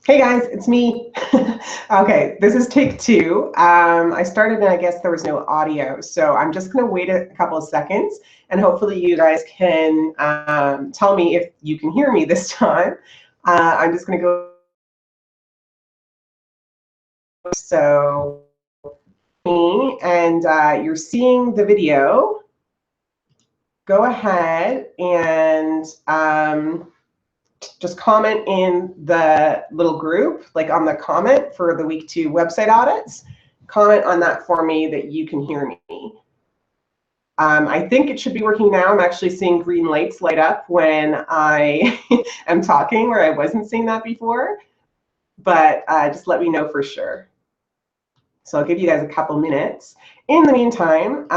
Hey guys, it's me. Okay, this is take two. I started and I guess there was no audio, so I'm just going to wait a couple of seconds and hopefully you guys can tell me if you can hear me this time. I'm just going to go. So, and you're seeing the video. Go ahead and just comment in the little group, like on the comment for the week 2 website audits. Comment on that for me that you can hear me. I think it should be working now. I'm actually seeing green lights light up when I am talking, where I wasn't seeing that before. But just let me know for sure. So I'll give you guys a couple minutes. In the meantime,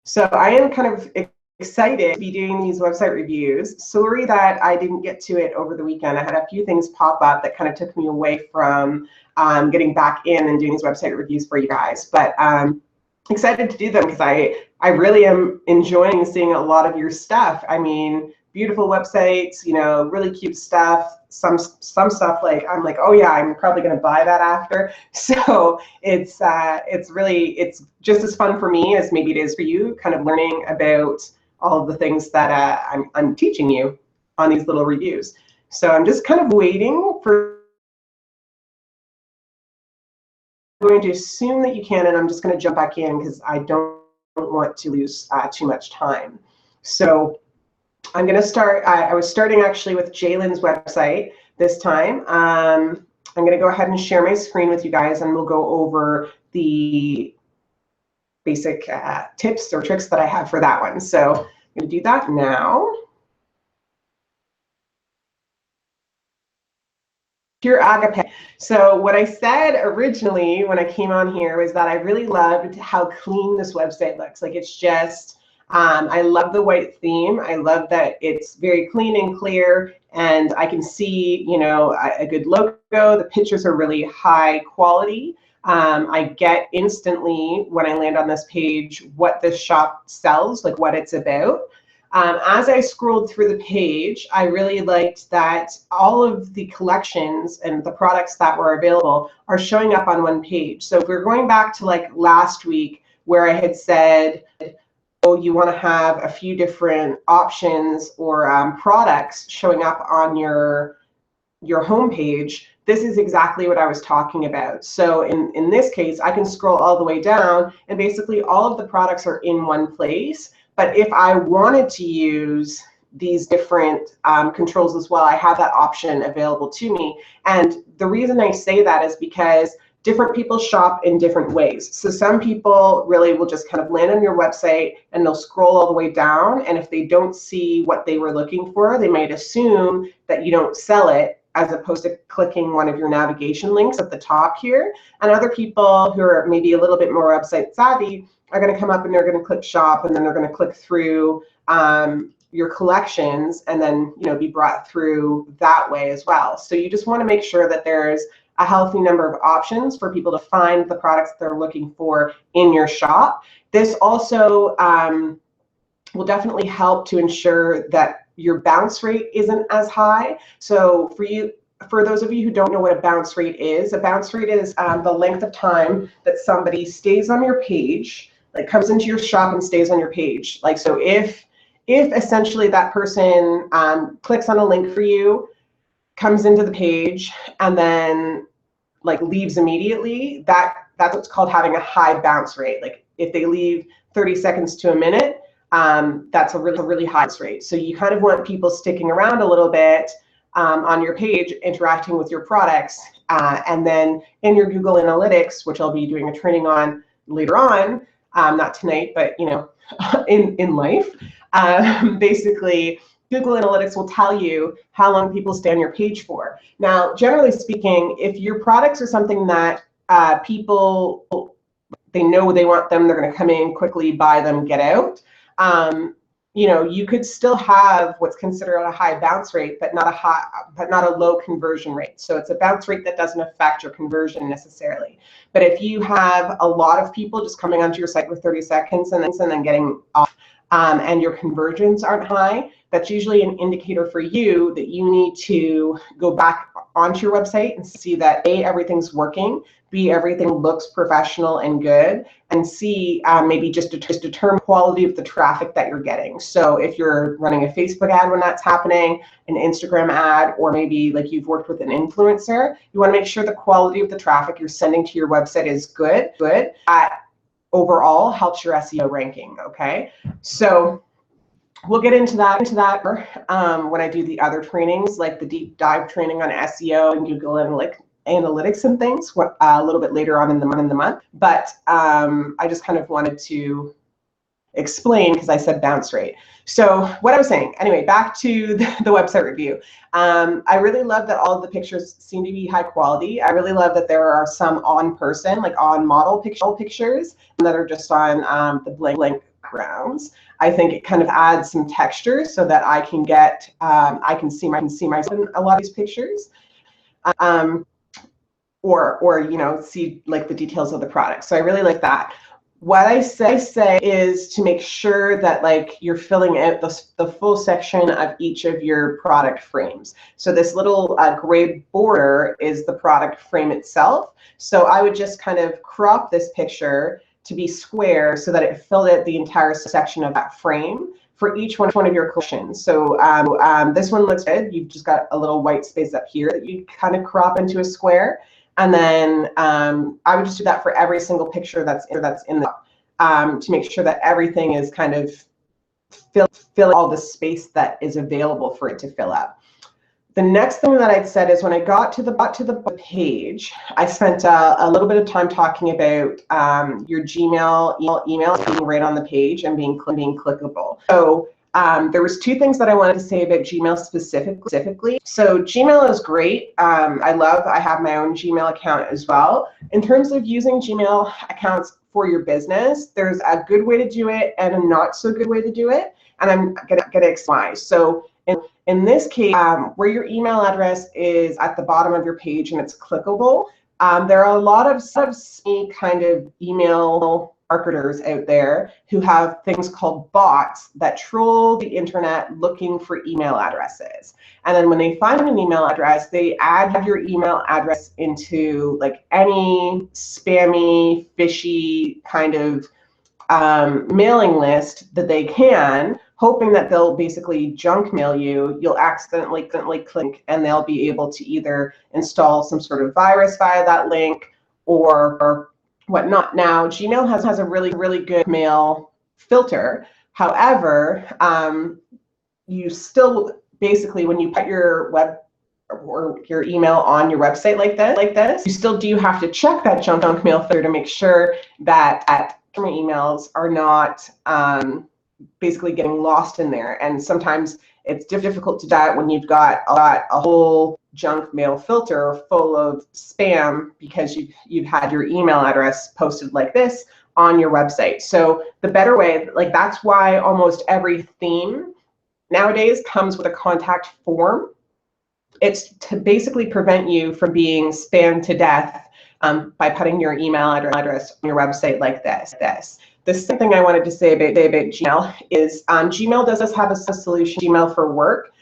so I am kind of excited to be doing these website reviews. Sorry that I didn't get to it over the weekend. I had a few things pop up that kind of took me away from getting back in and doing these website reviews for you guys. But excited to do them because I really am enjoying seeing a lot of your stuff. I mean, beautiful websites, you know, really cute stuff. Some stuff like I'm like, oh yeah, I'm probably going to buy that after. So it's just as fun for me as maybe it is for you, kind of learning about all of the things that I'm teaching you on these little reviews. So I'm just kind of waiting for. I'm going to assume that you can, and I'm just going to jump back in because I don't want to lose too much time. So I'm going to start. I was starting actually with Jalen's website this time. I'm going to go ahead and share my screen with you guys, and we'll go over the basic tips or tricks that I have for that one. So I'm going to do that now. Pure Agape. So what I said originally when I came on here was that I really loved how clean this website looks. Like it's just, I love the white theme. I love that it's very clean and clear, and I can see, you know, a good logo. The pictures are really high quality. I get instantly when I land on this page what this shop sells, like what it's about. As I scrolled through the page, I really liked that all of the collections and the products that were available are showing up on one page. So if we're going back to like last week where I had said, oh, you want to have a few different options or products showing up on your home page, this is exactly what I was talking about. So in this case, I can scroll all the way down, and basically all of the products are in one place. But if I wanted to use these different controls as well, I have that option available to me. And the reason I say that is because different people shop in different ways. So some people really will just kind of land on your website and they'll scroll all the way down. And if they don't see what they were looking for, they might assume that you don't sell it, as opposed to clicking one of your navigation links at the top here. And other people who are maybe a little bit more website savvy are going to come up and they're going to click shop, and then they're going to click through your collections and then, you know, be brought through that way as well. So you just want to make sure that there's a healthy number of options for people to find the products they're looking for in your shop. This also will definitely help to ensure that your bounce rate isn't as high. So for those of you who don't know what a bounce rate is the length of time that somebody stays on your page, like comes into your shop and stays on your page. Like, so if essentially that person clicks on a link for you, comes into the page, and then like leaves immediately, that's what's called having a high bounce rate. Like if they leave 30 seconds to a minute, that's a really high bounce rate. So you kind of want people sticking around a little bit on your page, interacting with your products, and then in your Google Analytics, which I'll be doing a training on later on, not tonight, but you know, in life, basically Google Analytics will tell you how long people stay on your page for. Now, generally speaking, if your products are something that people, they know they want them, they're going to come in quickly, buy them, get out. You know, you could still have what's considered a high bounce rate, but not a low conversion rate. So it's a bounce rate that doesn't affect your conversion necessarily. But if you have a lot of people just coming onto your site with 30 seconds and then getting off, and your conversions aren't high, that's usually an indicator for you that you need to go back onto your website and see that A, everything's working, B, everything looks professional and good, and C, maybe just determine quality of the traffic that you're getting. So if you're running a Facebook ad when that's happening, an Instagram ad, or maybe like you've worked with an influencer, you want to make sure the quality of the traffic you're sending to your website is good. Overall helps your SEO ranking, okay? So we'll get into that when I do the other trainings, like the deep dive training on SEO and Google Analytics and things a little bit later on in the month. But I just kind of wanted to explain because I said bounce rate. So what I was saying, anyway, back to the website review. I really love that all of the pictures seem to be high quality. I really love that there are some on person, like on model pictures that are just on the blank grounds. I think it kind of adds some texture so that I can get, I can see myself in a lot of these pictures. Or you know, see like the details of the product. So I really like that. What I say is to make sure that like you're filling out the full section of each of your product frames. So this little gray border is the product frame itself. So I would just kind of crop this picture to be square so that it filled out the entire section of that frame for each one of your collections. So this one looks good. You've just got a little white space up here that you kind of crop into a square. And then I would just do that for every single picture that's in the to make sure that everything is kind of fill all the space that is available for it to fill up. The next thing that I'd said is when I got to the page, I spent a little bit of time talking about your Gmail email being right on the page and being clickable. So there was two things that I wanted to say about Gmail specifically. So Gmail is great. I have my own Gmail account as well. In terms of using Gmail accounts for your business, there's a good way to do it and a not so good way to do it. And I'm gonna explain. So in this case, where your email address is at the bottom of your page and it's clickable, there are a lot of kind of email marketers out there who have things called bots that troll the internet looking for email addresses. And then when they find an email address, they add your email address into like any spammy, fishy kind of mailing list that they can, hoping that they'll basically junk mail you. You'll accidentally click and they'll be able to either install some sort of virus via that link or whatnot. Now, Gmail has a really good mail filter. However, you still basically, when you put your web or your email on your website like this, you still do have to check that junk mail filter to make sure that customer emails are not basically getting lost in there. And sometimes it's difficult to do that when you've got a whole junk mail filter full of spam because you've had your email address posted like this on your website. So the better way, like that's why almost every theme nowadays comes with a contact form. It's to basically prevent you from being spammed to death by putting your email address on your website like this. The second thing I wanted to say about Gmail is Gmail does have a solution, Gmail for Work,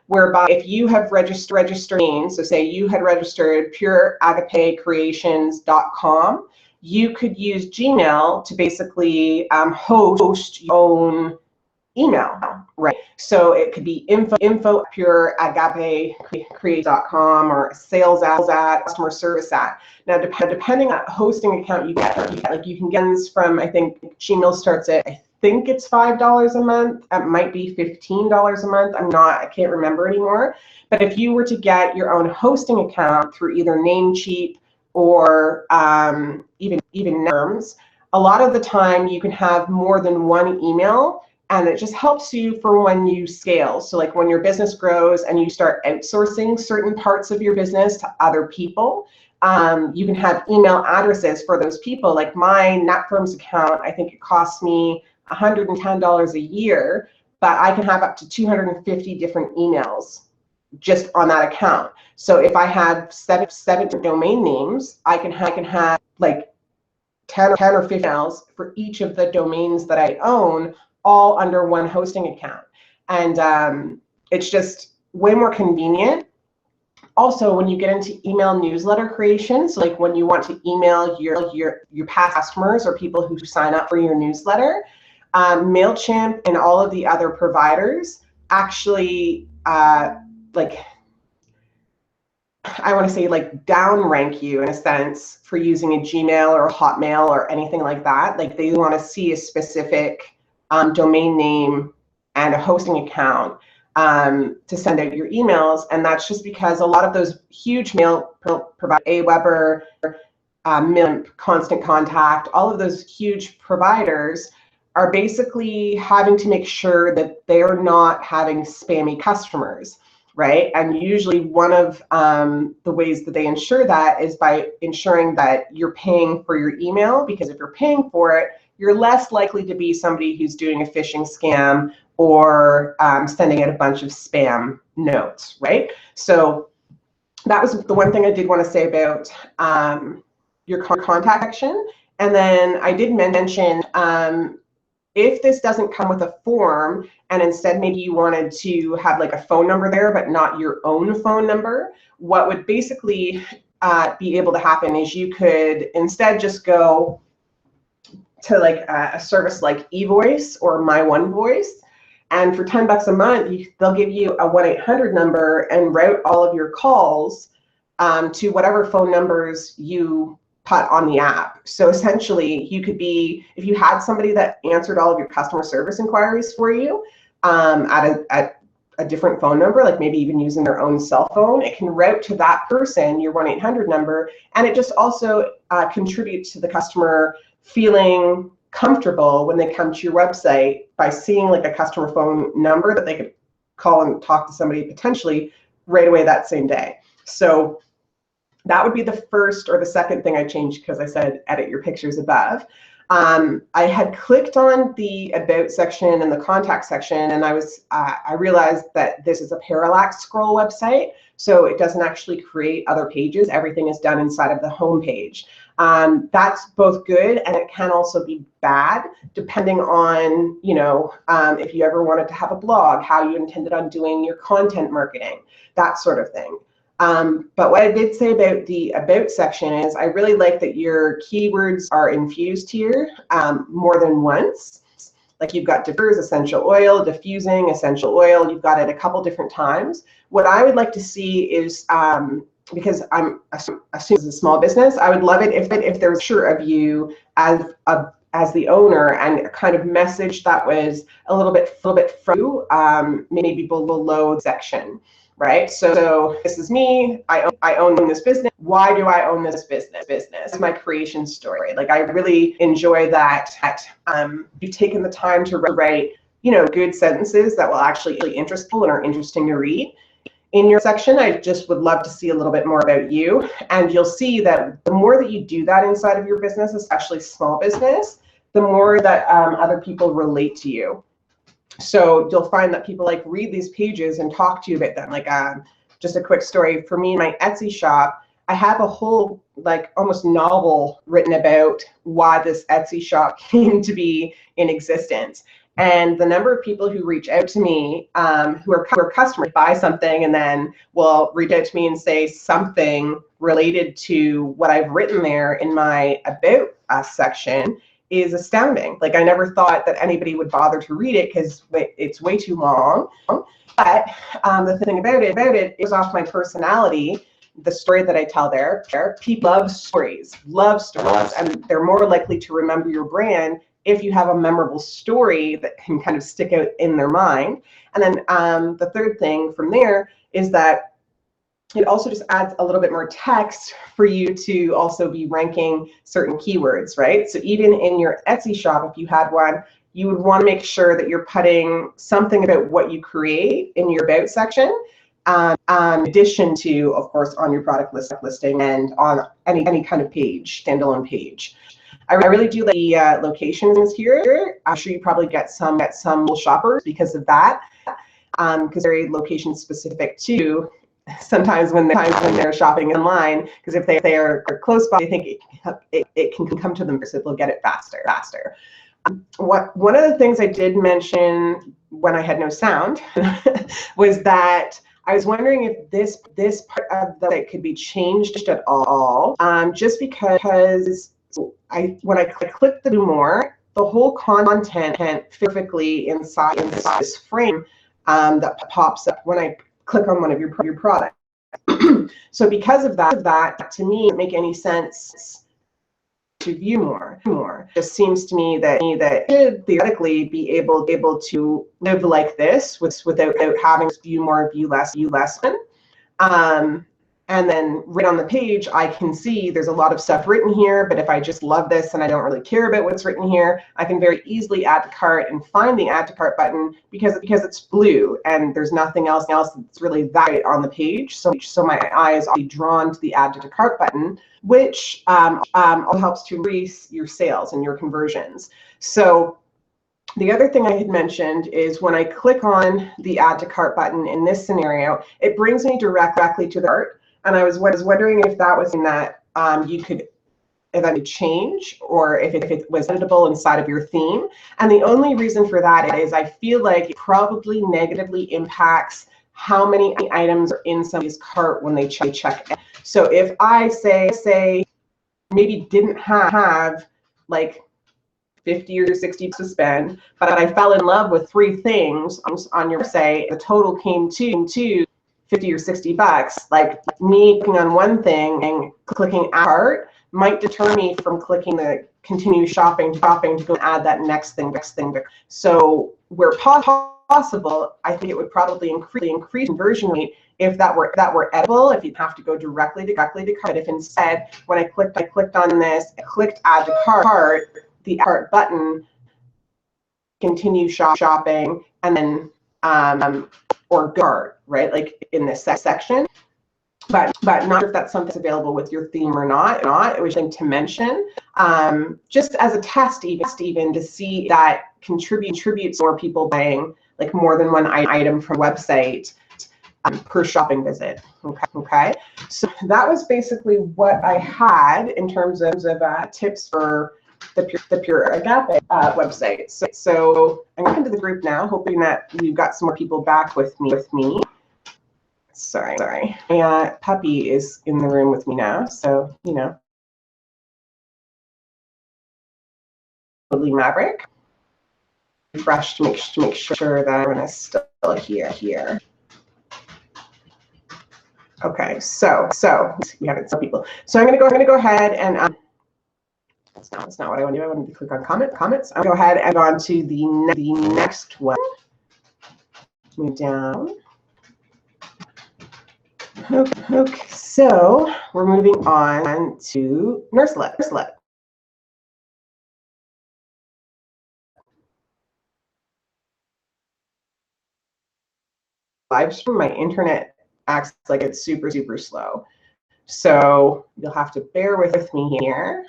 whereby if you have registered names, so say you had registered pureagapecreations.com, you could use Gmail to basically host your own email, right? So it could be info at pureagapecreations.com or sales at customer service at. Now, depending on hosting account you get, like you can get this from, I think Gmail starts at, I think it's $5 a month. It might be $15 a month. I can't remember anymore. But if you were to get your own hosting account through either Namecheap or even Terms, a lot of the time you can have more than one email. And it just helps you for when you scale. So like when your business grows and you start outsourcing certain parts of your business to other people, you can have email addresses for those people. Like my NatFirms account, I think it costs me $110 a year, but I can have up to 250 different emails just on that account. So if I had seven domain names, I can have like 10 or 15 emails for each of the domains that I own, all under one hosting account. And it's just way more convenient. Also, when you get into email newsletter creation, so like when you want to email your past customers or people who sign up for your newsletter, MailChimp and all of the other providers actually like, I want to say, like, downrank you in a sense for using a Gmail or a Hotmail or anything like that. Like, they want to see a specific domain name and a hosting account to send out your emails. And that's just because a lot of those huge mail providers, Aweber, MailChimp, Constant Contact, all of those huge providers are basically having to make sure that they're not having spammy customers, right? And usually one of the ways that they ensure that is by ensuring that you're paying for your email, because if you're paying for it, you're less likely to be somebody who's doing a phishing scam or sending out a bunch of spam notes, right? So that was the one thing I did want to say about your contact section. And then I did mention, if this doesn't come with a form, and instead maybe you wanted to have like a phone number there, but not your own phone number, what would basically be able to happen is you could instead just go to like a service like eVoice or My One Voice, and for $10 a month, they'll give you a 1-800 number and route all of your calls to whatever phone numbers you put on the app. So essentially, you could be, if you had somebody that answered all of your customer service inquiries for you at a different phone number, like maybe even using their own cell phone, it can route to that person, your 1-800 number, and it just also contributes to the customer feeling comfortable when they come to your website by seeing like a customer phone number that they could call and talk to somebody potentially right away that same day. So that would be the first or the second thing I changed, because I said edit your pictures above. I had clicked on the About section and the Contact section, and I realized that this is a parallax scroll website, so it doesn't actually create other pages. Everything is done inside of the home page. That's both good, and it can also be bad, depending on, you know, if you ever wanted to have a blog, how you intended on doing your content marketing, that sort of thing. But what I did say about the About section is I really like that your keywords are infused here more than once. Like you've got diffuse, essential oil, diffusing, essential oil. You've got it a couple different times. What I would like to see is, because I'm assuming it's a small business, I would love it if there was a picture of you as the owner and a kind of message that was a little bit from you, maybe below the section. Right, so this is me. I own this business. Why do I own this business? It's my creation story. Like I really enjoy that. You've taken the time to write, you know, good sentences that will actually be interesting and are interesting to read. In your section, I just would love to see a little bit more about you, and you'll see that the more that you do that inside of your business, especially small business, the more that other people relate to you. So you'll find that people like read these pages and talk to you about them. Like just a quick story for me, in my Etsy shop, I have a whole like almost novel written about why this Etsy shop came to be in existence. And the number of people who reach out to me who are customers, buy something and then will reach out to me and say something related to what I've written there in my About Us section is astounding. Like I never thought that anybody would bother to read it because it's way too long. But the thing about it is off my personality, the story that I tell there. People love stories, and they're more likely to remember your brand if you have a memorable story that can kind of stick out in their mind. And then the third thing from there is that it also just adds a little bit more text for you to also be ranking certain keywords, right? So even in your Etsy shop, if you had one, you would want to make sure that you're putting something about what you create in your About section, in addition to, of course, on your product listing and on any kind of page, standalone page. I really do like the locations here. I'm sure you probably get some shoppers because of that, because they're very location specific too. Sometimes when they're shopping online, because if they are close by, they think it can come to them, so they'll get it faster. One of the things I did mention when I had no sound was that I was wondering if this part of the site could be changed at all, just because when I click the do more, the whole content perfectly inside this frame that pops up when I click on one of your products. So because of that, to me, it doesn't make any sense to view more. It just seems to me that should theoretically be able to live like this without having to view more, view less. And then right on the page, I can see there's a lot of stuff written here, but if I just love this and I don't really care about what's written here, I can very easily add to cart and find the add to cart button because it's blue and there's nothing else that's really that on the page. So my eyes are drawn to the add to cart button, which helps to increase your sales and your conversions. So the other thing I had mentioned is when I click on the add to cart button in this scenario, it brings me directly to the cart. And I was wondering if that was in that you could eventually change, or if it was editable inside of your theme. And the only reason for that is I feel like it probably negatively impacts how many items are in somebody's cart when they check in. So if I say maybe didn't have like 50 or 60 to spend, but I fell in love with 3 things on your website, the total came to 50 or 60 bucks, like me clicking on one thing and clicking add cart might deter me from clicking the continue shopping to go add that next thing. So where possible, I think it would probably increase conversion rate if that were editable, if you'd have to go directly to cart. If instead, when I clicked on this, I clicked add to cart, the cart button, continue shopping, and then or cart, right? Like in this section, but not sure if that's something that's available with your theme or not. It was something to mention, just as a test, even to see that contributes more people buying like more than one item from a website per shopping visit. Okay. So that was basically what I had in terms of tips for the Pure Agape website. So I'm going into the group now, hoping that we've got some more people back with me. Sorry. My puppy is in the room with me now, so Maverick. Refresh to make sure that everyone is still here. Okay, so we haven't some people. So I'm gonna go ahead and that's not what I want to do. I want to click on comments. I'll go ahead and go on to the next one. Move down. Okay, so we're moving on to Nurselet. Live stream, my internet acts like it's super slow, so you'll have to bear with me here.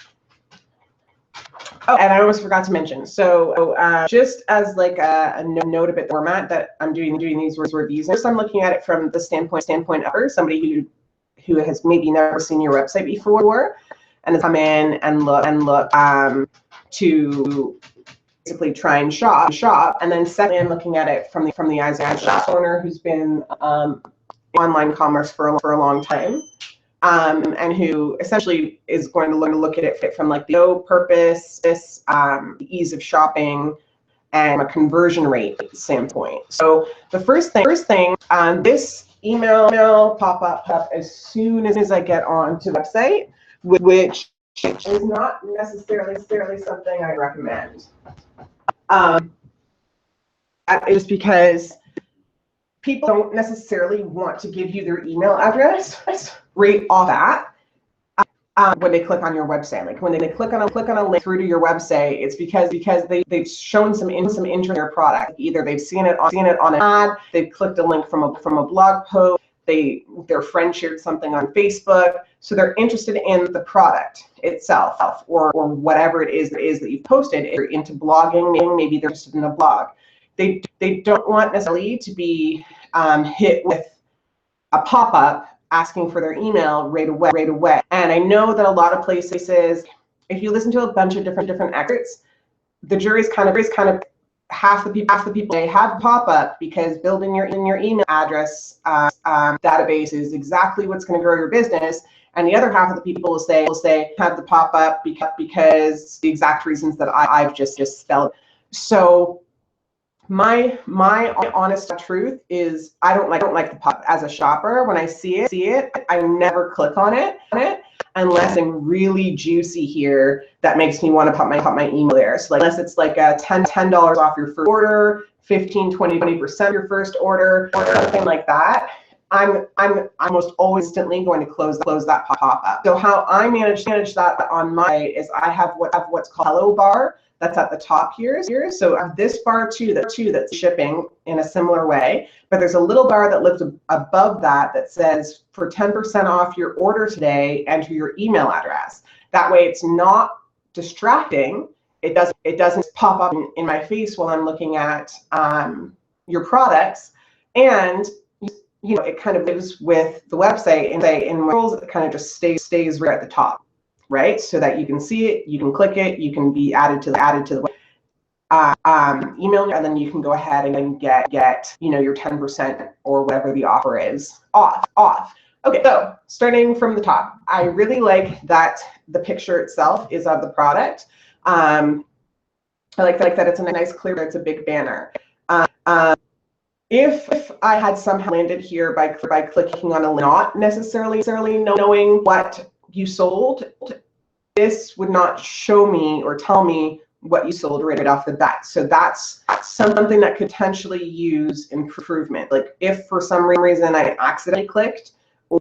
Oh, and I almost forgot to mention. So just as like a note about the format that I'm doing these reviews, just I'm looking at it from the standpoint of somebody who has maybe never seen your website before, and has come in and look to basically try and shop, and then second, I'm looking at it from the eyes of a shop owner who's been online commerce for a long time. And who essentially is going to look at it from like the purpose, the ease of shopping, and a conversion rate standpoint. So the first thing, this email pop up as soon as I get onto the website, which is not necessarily something I recommend. Just because people don't necessarily want to give you their email address right off that when they click on your website. Like when they click on a link through to your website, it's because they've shown some interest in your product. Either they've seen it on an ad, they've clicked a link from a blog post, their friend shared something on Facebook, so they're interested in the product itself or whatever it is that you've posted. If you're into blogging, maybe they're interested in a blog. They don't want necessarily to be hit with a pop-up asking for their email right away. And I know that a lot of places, if you listen to a bunch of different experts, the jury's kind of half the people they have pop-up because building your email address database is exactly what's going to grow your business, and the other half of the people will say have the pop-up because the exact reasons that I've just spelled. So my honest truth is I don't like the pop as a shopper. When I see it, I never click on it unless I'm really juicy here that makes me want to put my email there. So like, unless it's like a $10 off your first order, 15, 20% your first order, or something like that, I'm almost always instantly going to close that pop-up. So how I manage that on my site is I have what's called Hello bar. That's at the top here. So I have this bar too that's shipping in a similar way, but there's a little bar that lives above that says for 10% off your order today, enter your email address. That way it's not distracting. It doesn't pop up in my face while I'm looking at your products, and it kind of lives with the website and in rules, it kind of just stays right at the top. Right, so that you can see it, you can click it, you can be added to the email, and then you can go ahead and get your 10% or whatever the offer is off. Okay, so starting from the top, I really like that the picture itself is of the product. I like that it's a nice clear, it's a big banner. If I had somehow landed here by clicking on a link, not necessarily knowing what you sold, this would not show me or tell me what you sold right off the bat. So that's something that could potentially use improvement. Like if for some reason I accidentally clicked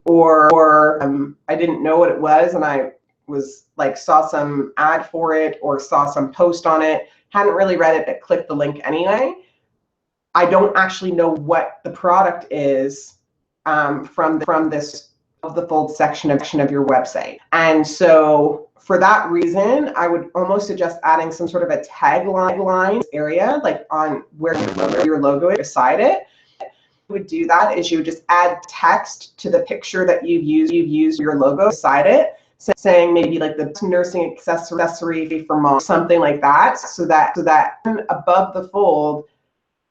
or I didn't know what it was and I was like saw some ad for it or saw some post on it, hadn't really read it but clicked the link anyway, I don't actually know what the product is from this of the fold section of your website. And so for that reason, I would almost suggest adding some sort of a tagline area, like on where your logo is beside it. Would do that is you would just add text to the picture that you've used your logo beside it, saying maybe like the nursing accessory for mom, something like that, so that above the fold,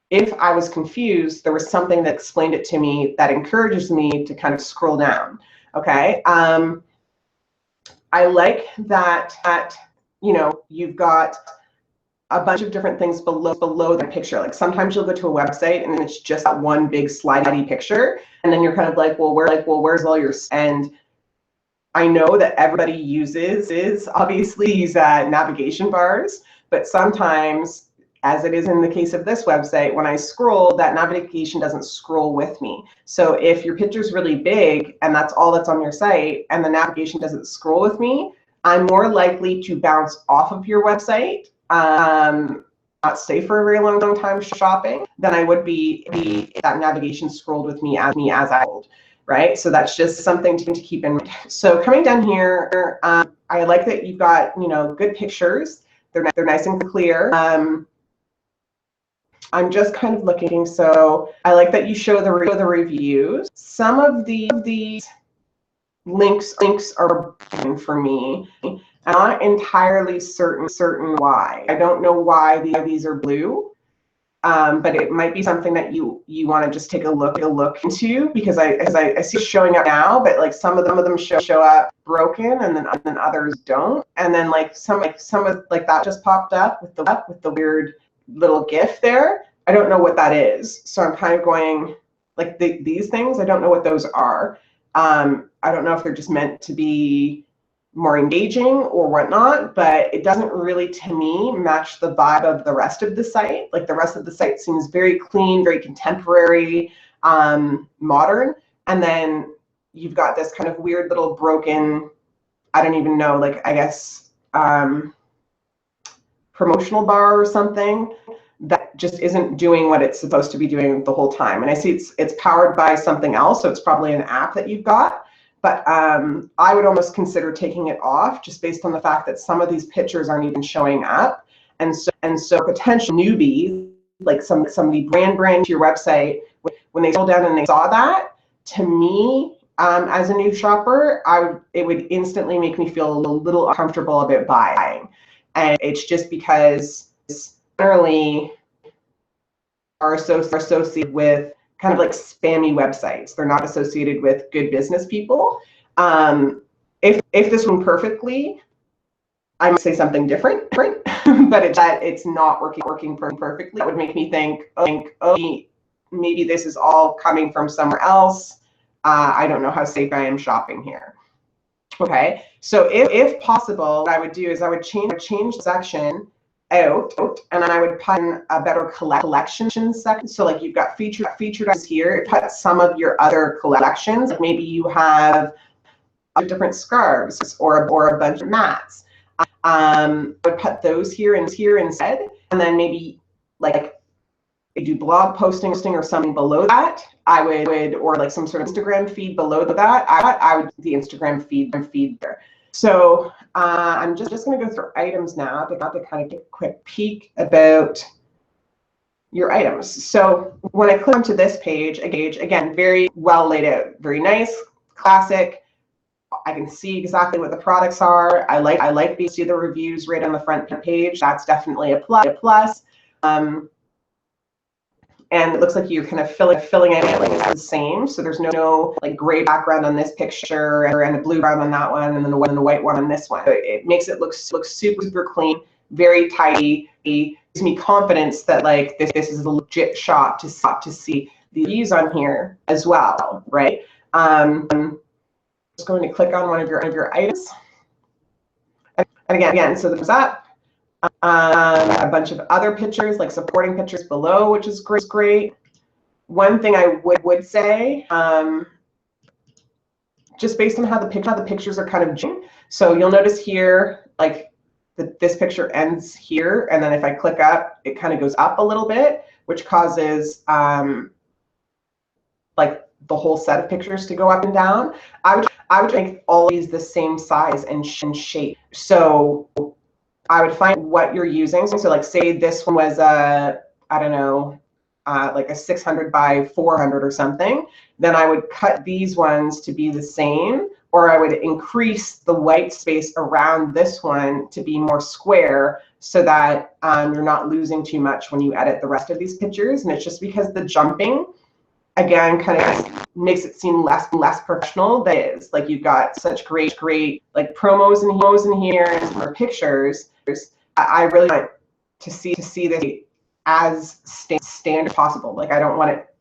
if I was confused, there was something that explained it to me that encourages me to kind of scroll down. Okay. I like that you've got a bunch of different things below the picture. Like sometimes you'll go to a website and it's just that one big slidey picture, and then you're kind of like, well, where's all your, and I know that everybody uses obviously these navigation bars, but sometimes, as it is in the case of this website, when I scroll, that navigation doesn't scroll with me. So if your picture's really big and that's all that's on your site and the navigation doesn't scroll with me, I'm more likely to bounce off of your website, not stay for a very long time shopping, than I would be if that navigation scrolled with me as I hold, right? So that's just something to keep in mind. So coming down here, I like that you've got good pictures. They're nice and clear. I'm just kind of looking, so I like that you show the reviews. Some of these links are broken for me. I'm not entirely certain why. I don't know why these are blue, but it might be something that you want to just take a look into, because I see it showing up now, but like some of them show up broken, and then others don't, and then like some of that just popped up with the weird little GIF there. I don't know what that is, so I'm kind of going like these things. I don't know what those are. I don't know if they're just meant to be more engaging or whatnot, but it doesn't really, to me, match the vibe of the rest of the site. Like the rest of the site seems very clean, very contemporary, modern, and then you've got this kind of weird little broken, I don't even know, like I guess promotional bar or something that just isn't doing what it's supposed to be doing the whole time. And I see it's powered by something else, so it's probably an app that you've got. But I would almost consider taking it off, just based on the fact that some of these pictures aren't even showing up. And so potential newbies, like somebody brand to your website, when they scroll down and they saw that, to me, as a new shopper, it would instantly make me feel a little uncomfortable about buying. And it's just because generally are associated with kind of like spammy websites. They're not associated with good business people. If this went perfectly, I might say something different, but it's not working perfectly. That would make me think, oh, maybe this is all coming from somewhere else. I don't know how safe I am shopping here. Okay, so if possible, what I would do is I would change the section out, and then I would put in a better collection section. So like you've got featured items here, put some of your other collections. Like maybe you have different scarves or a bunch of mats. I would put those here instead, and then maybe like do blog posting or something below that. I would or like some sort of Instagram feed below that. I would the Instagram feed there. So I'm just going to go through items now to kind of get a quick peek about your items. So when I click onto this page, again, very well laid out, very nice, classic. I can see exactly what the products are. I like these, see the reviews right on the front page. That's definitely a plus. And it looks like you're kind of filling it the same. So there's no like gray background on this picture and a blue background on that one, and then the white one on this one. It makes it look super clean, very tidy. It gives me confidence that like this is a legit shop to see the reviews on here as well, right? I'm just going to click on one of your items, and again, so there's that. A bunch of other pictures, like supporting pictures below, which is great. One thing I would say, just based on how the pictures are kind of judging. So you'll notice here, like this picture ends here, and then if I click up, it kind of goes up a little bit, which causes like the whole set of pictures to go up and down. I would make all these the same size and shape. So I would find what you're using. So like say this one was a, I don't know, like a 600 by 400 or something, then I would cut these ones to be the same, or I would increase the white space around this one to be more square so that you're not losing too much when you edit the rest of these pictures. And it's just because the jumping, again, kind of makes it seem less professional than it is. Like you've got such great like promos in here and more pictures. I really want to see this as standard possible. Like I don't want it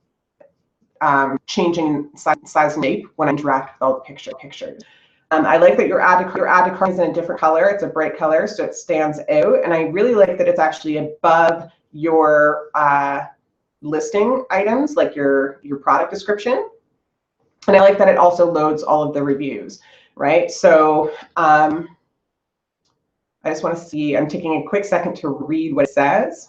changing size and shape when I interact with all the pictures. I like that your add to cart is in a different color. It's a bright color, so it stands out. And I really like that it's actually above your listing items, like your product description. And I like that it also loads all of the reviews, right? So I just want to see, I'm taking a quick second to read what it says.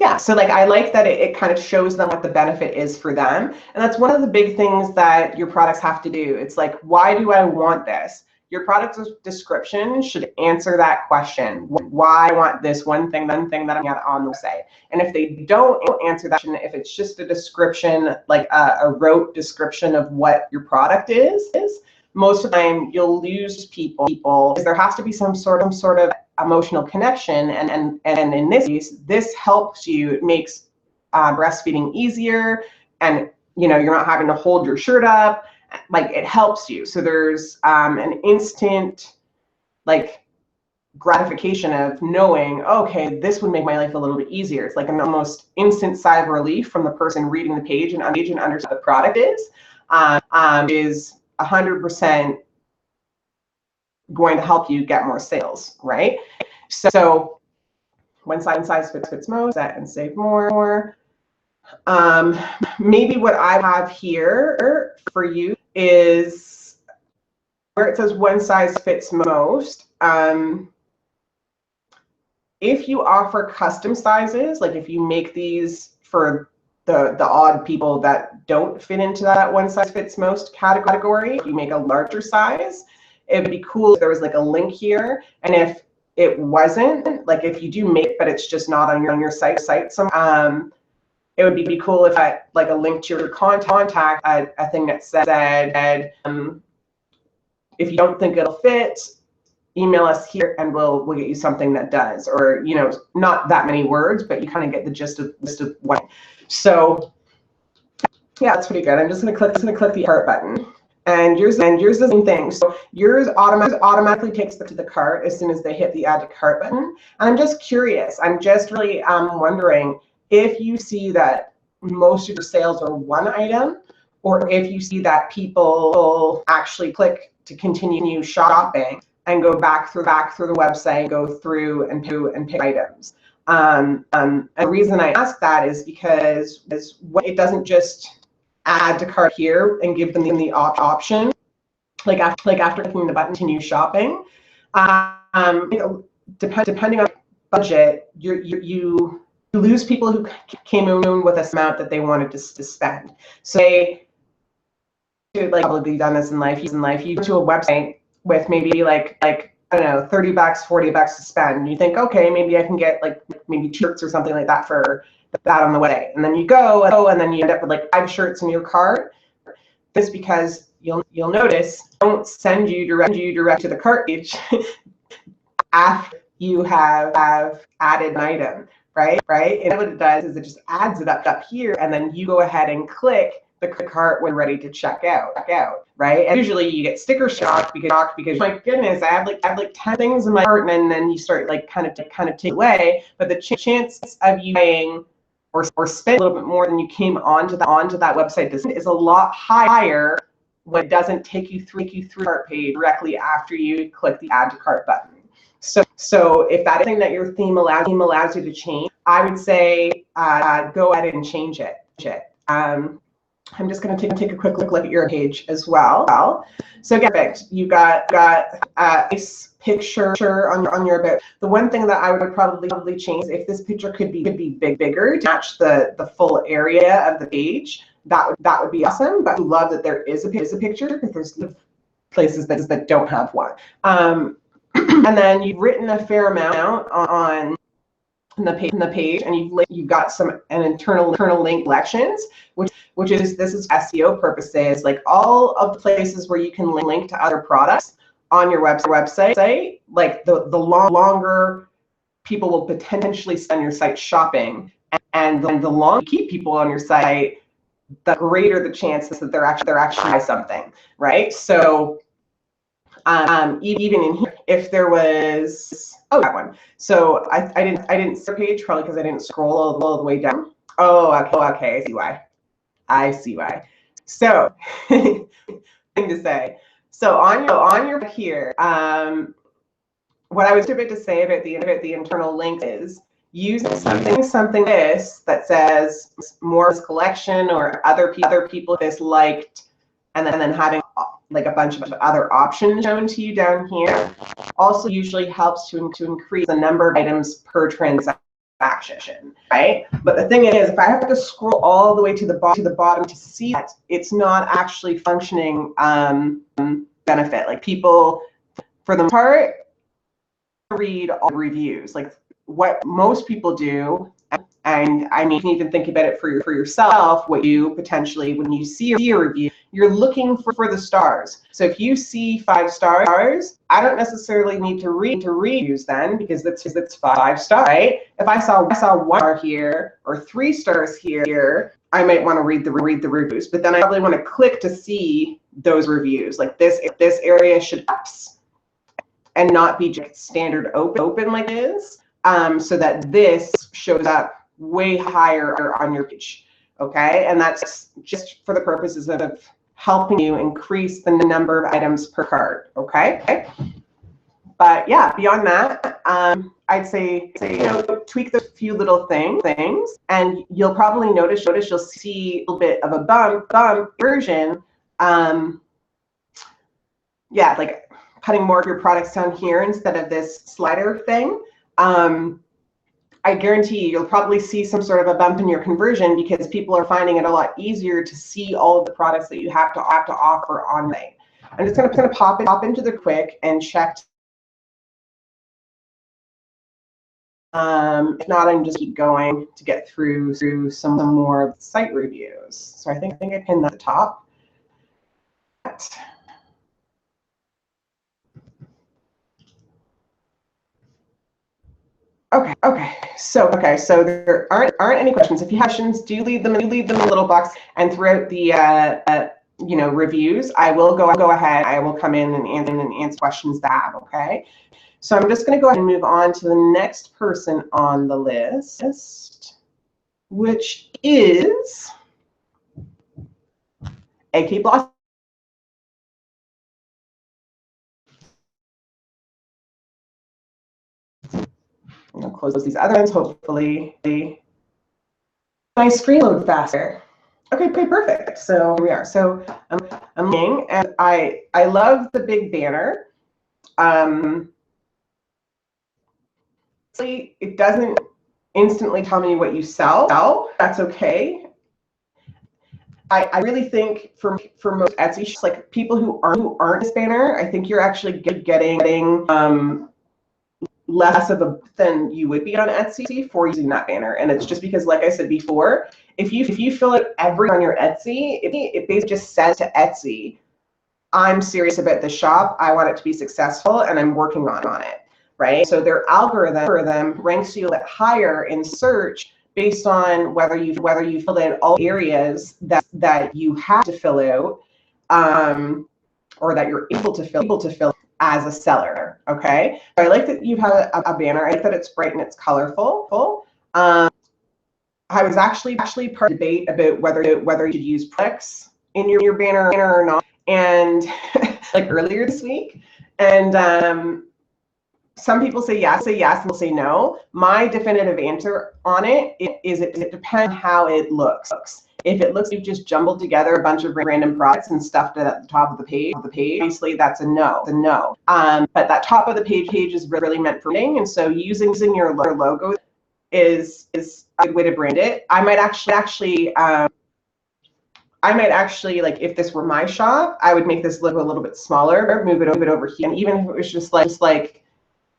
Yeah, so like I like that it kind of shows them what the benefit is for them. And that's one of the big things that your products have to do. It's like, why do I want this? Your product description should answer that question. Why I want this one thing that I'm going on the website. And if they don't answer that question, if it's just a description, like a rote description of what your product is, most of the time you'll lose people because there has to be some sort of emotional connection. And in this case, this helps you. It makes breastfeeding easier, and you're not having to hold your shirt up. Like it helps you. So there's an instant like gratification of knowing, okay, this would make my life a little bit easier. It's like an almost instant sigh of relief from the person reading the page and understand what the product is 100% going to help you get more sales, right? So one size fits most, set and save more. Maybe what I have here for you is where it says one size fits most. If you offer custom sizes, like if you make these for the odd people that don't fit into that one size fits most category, you make a larger size, it would be cool if there was like a link here. And if it wasn't, like if you do make it, but it's just not on your site, it would be cool if I like a link to your contact, a thing that said if you don't think it'll fit, email us here and we'll get you something that does. Or, you know, not that many words, but you kind of get the gist of what. So yeah, that's pretty good. I'm just gonna click the cart button. And yours is the same thing. So yours automatically takes them to the cart as soon as they hit the add to cart button. And I'm just curious. I'm just really wondering if you see that most of your sales are one item, or if you see that people actually click to continue shopping and go back through the website, go through and pick items. And the reason I ask that is because it doesn't just add to cart here and give them the option, like after clicking the button continue shopping. You know, depending on budget, you lose people who came in with a amount that they wanted to spend. So they like probably done this in life. You go to a website with maybe like I don't know, $30, $40 to spend. And you think, okay, maybe I can get like maybe shirts or something like that for that on the way. And then you go and then you end up with like 5 shirts in your cart. This because you'll notice don't send you direct to the cart page after you have added an item, right? And what it does is it just adds it up here, and then you go ahead and click the cart when ready to check out, right? And usually you get sticker shock because my goodness, I have like 10 things in my cart, and then you start like kind of take away. But the chance of you paying or spend a little bit more than you came onto that website is a lot higher when it doesn't take you through cart page directly after you click the add to cart button. So if that is something that your theme allows you to change, I would say go ahead and change it. I'm just going to take a quick look at your page as well. So perfect. You got a nice picture on your about. The one thing that I would probably change is if this picture could be bigger to match the full area of the page. That would be awesome. But I love that there is a picture, because there's places that don't have one. And then you've written a fair amount on the page, and you've got an internal link collections, which is SEO purposes, like all of the places where you can link to other products on your website. Like the longer people will potentially spend your site shopping, and the longer you keep people on your site, the greater the chances that they're actually buy something, right? So even in here, if there was that one. So I didn't see the page, probably because I didn't scroll all the way down. Oh, okay. I see why. So thing to say. So on your here, what I was about to say about the internal links is using something this that says more collection or other people disliked, and then having like a bunch of other options shown to you down here also usually helps to increase the number of items per transaction, right? But the thing is, if I have to scroll all the way to the bottom to see that, it's not actually functioning benefit. Like people, for the most part, read all the reviews. Like what most people do, and I mean, you can even think about it for yourself, what you potentially, when you see a review, you're looking for the stars. So if you see 5 stars, I don't necessarily need to read reviews then, because it's 5 stars, right? If I saw 1 star here or 3 stars here, I might want to read the reviews, but then I probably want to click to see those reviews. Like this area should and not be just standard open like it is, so that this shows up way higher on your page, okay? And that's just for the purposes of helping you increase the number of items per cart, okay? But yeah, beyond that, I'd say tweak the few little things, and you'll probably notice you'll see a little bit of a bump version. Yeah, like putting more of your products down here instead of this slider thing. I guarantee you'll probably see some sort of a bump in your conversion, because people are finding it a lot easier to see all of the products that you have to offer online. I'm just gonna pop into the quick and check. If not, I'm just keep going to get through some more site reviews. So I think I pinned that at the top. So there aren't any questions. If you have questions, do leave them in the little box. And throughout the reviews, I will go ahead. I will come in and answer questions that I have. Okay. So I'm just going to go ahead and move on to the next person on the list, which is AK Blossom. I'm going to close these other ones. Hopefully, my screen load faster. Okay, perfect. So here we are. So I'm looking, and I love the big banner. It doesn't instantly tell me what you sell. That's okay. I really think for most Etsy shops, like people who aren't this banner, I think you're actually getting less of a than you would be on Etsy for using that banner. And it's just because, like I said before, if you fill it on your Etsy, it basically just says to Etsy, I'm serious about the shop. I want it to be successful, and I'm working on it. Right? So their algorithm ranks you a bit higher in search based on whether you filled out all areas that you have to fill out, or that you're able to fill as a seller. Okay. So I like that you have a banner. I like that it's bright and it's colorful. I was actually part of the debate about whether you should use products in your banner or not, and like earlier this week, and some people say yes, and will say no. My definitive answer on it is it depends on how it looks. If it looks like you've just jumbled together a bunch of random products and stuffed it at the top of the page, obviously that's a no. But that top of the page is really meant for branding, and so using your logo is a good way to brand it. I might actually like, if this were my shop, I would make this logo a little bit smaller, move it over here, and even if it was just like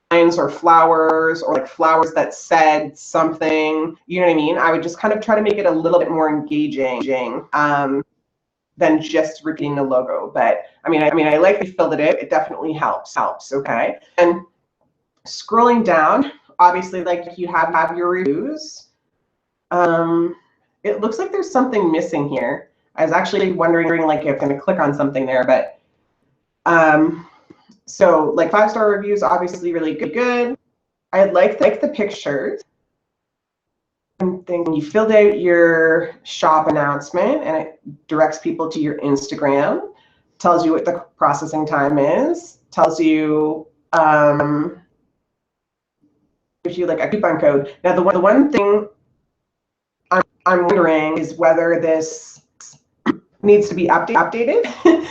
lines or flowers, or like flowers that said something, you know what I mean? I would just kind of try to make it a little bit more engaging than just repeating the logo. But I mean, I like that you filled it out. It definitely helps. Okay. And scrolling down, obviously, like you have your reviews. It looks like there's something missing here. I was actually wondering, like, if I'm going to click on something there, but so like 5-star reviews, obviously really good. I like the pictures. I'm thinking you filled out your shop announcement, and it directs people to your Instagram, tells you what the processing time is, tells you, gives you like a coupon code. Now the one thing I'm wondering is whether this needs to be updated.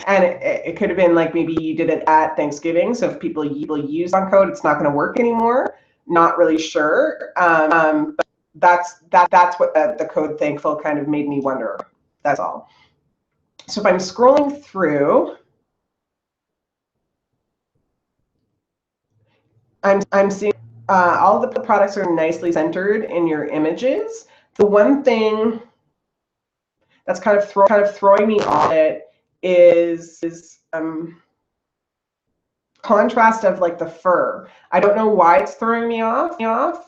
And it could have been like, maybe you did it at Thanksgiving, so if people use on code, it's not going to work anymore. Not really sure. But that's what the code thankful kind of made me wonder. That's all. So if I'm scrolling through, I'm seeing all the products are nicely centered in your images. The one thing that's kind of throwing me off it is contrast of like the fur. I don't know why it's throwing me off.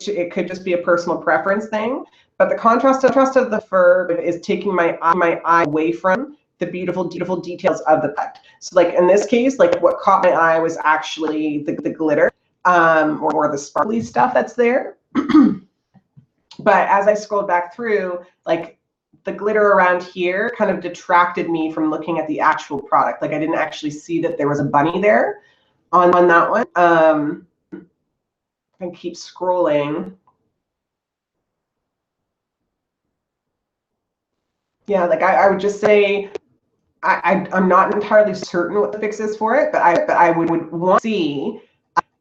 It could just be a personal preference thing, but the contrast of the fur is taking my eye away from the beautiful details of the product. So like in this case, like what caught my eye was actually the glitter, or the sparkly stuff that's there. But as I scrolled back through, like, the glitter around here kind of detracted me from looking at the actual product. Like, I didn't actually see that there was a bunny there on that one. I can keep scrolling. Yeah, like I would just say I'm not entirely certain what the fix is for it, but I would want to see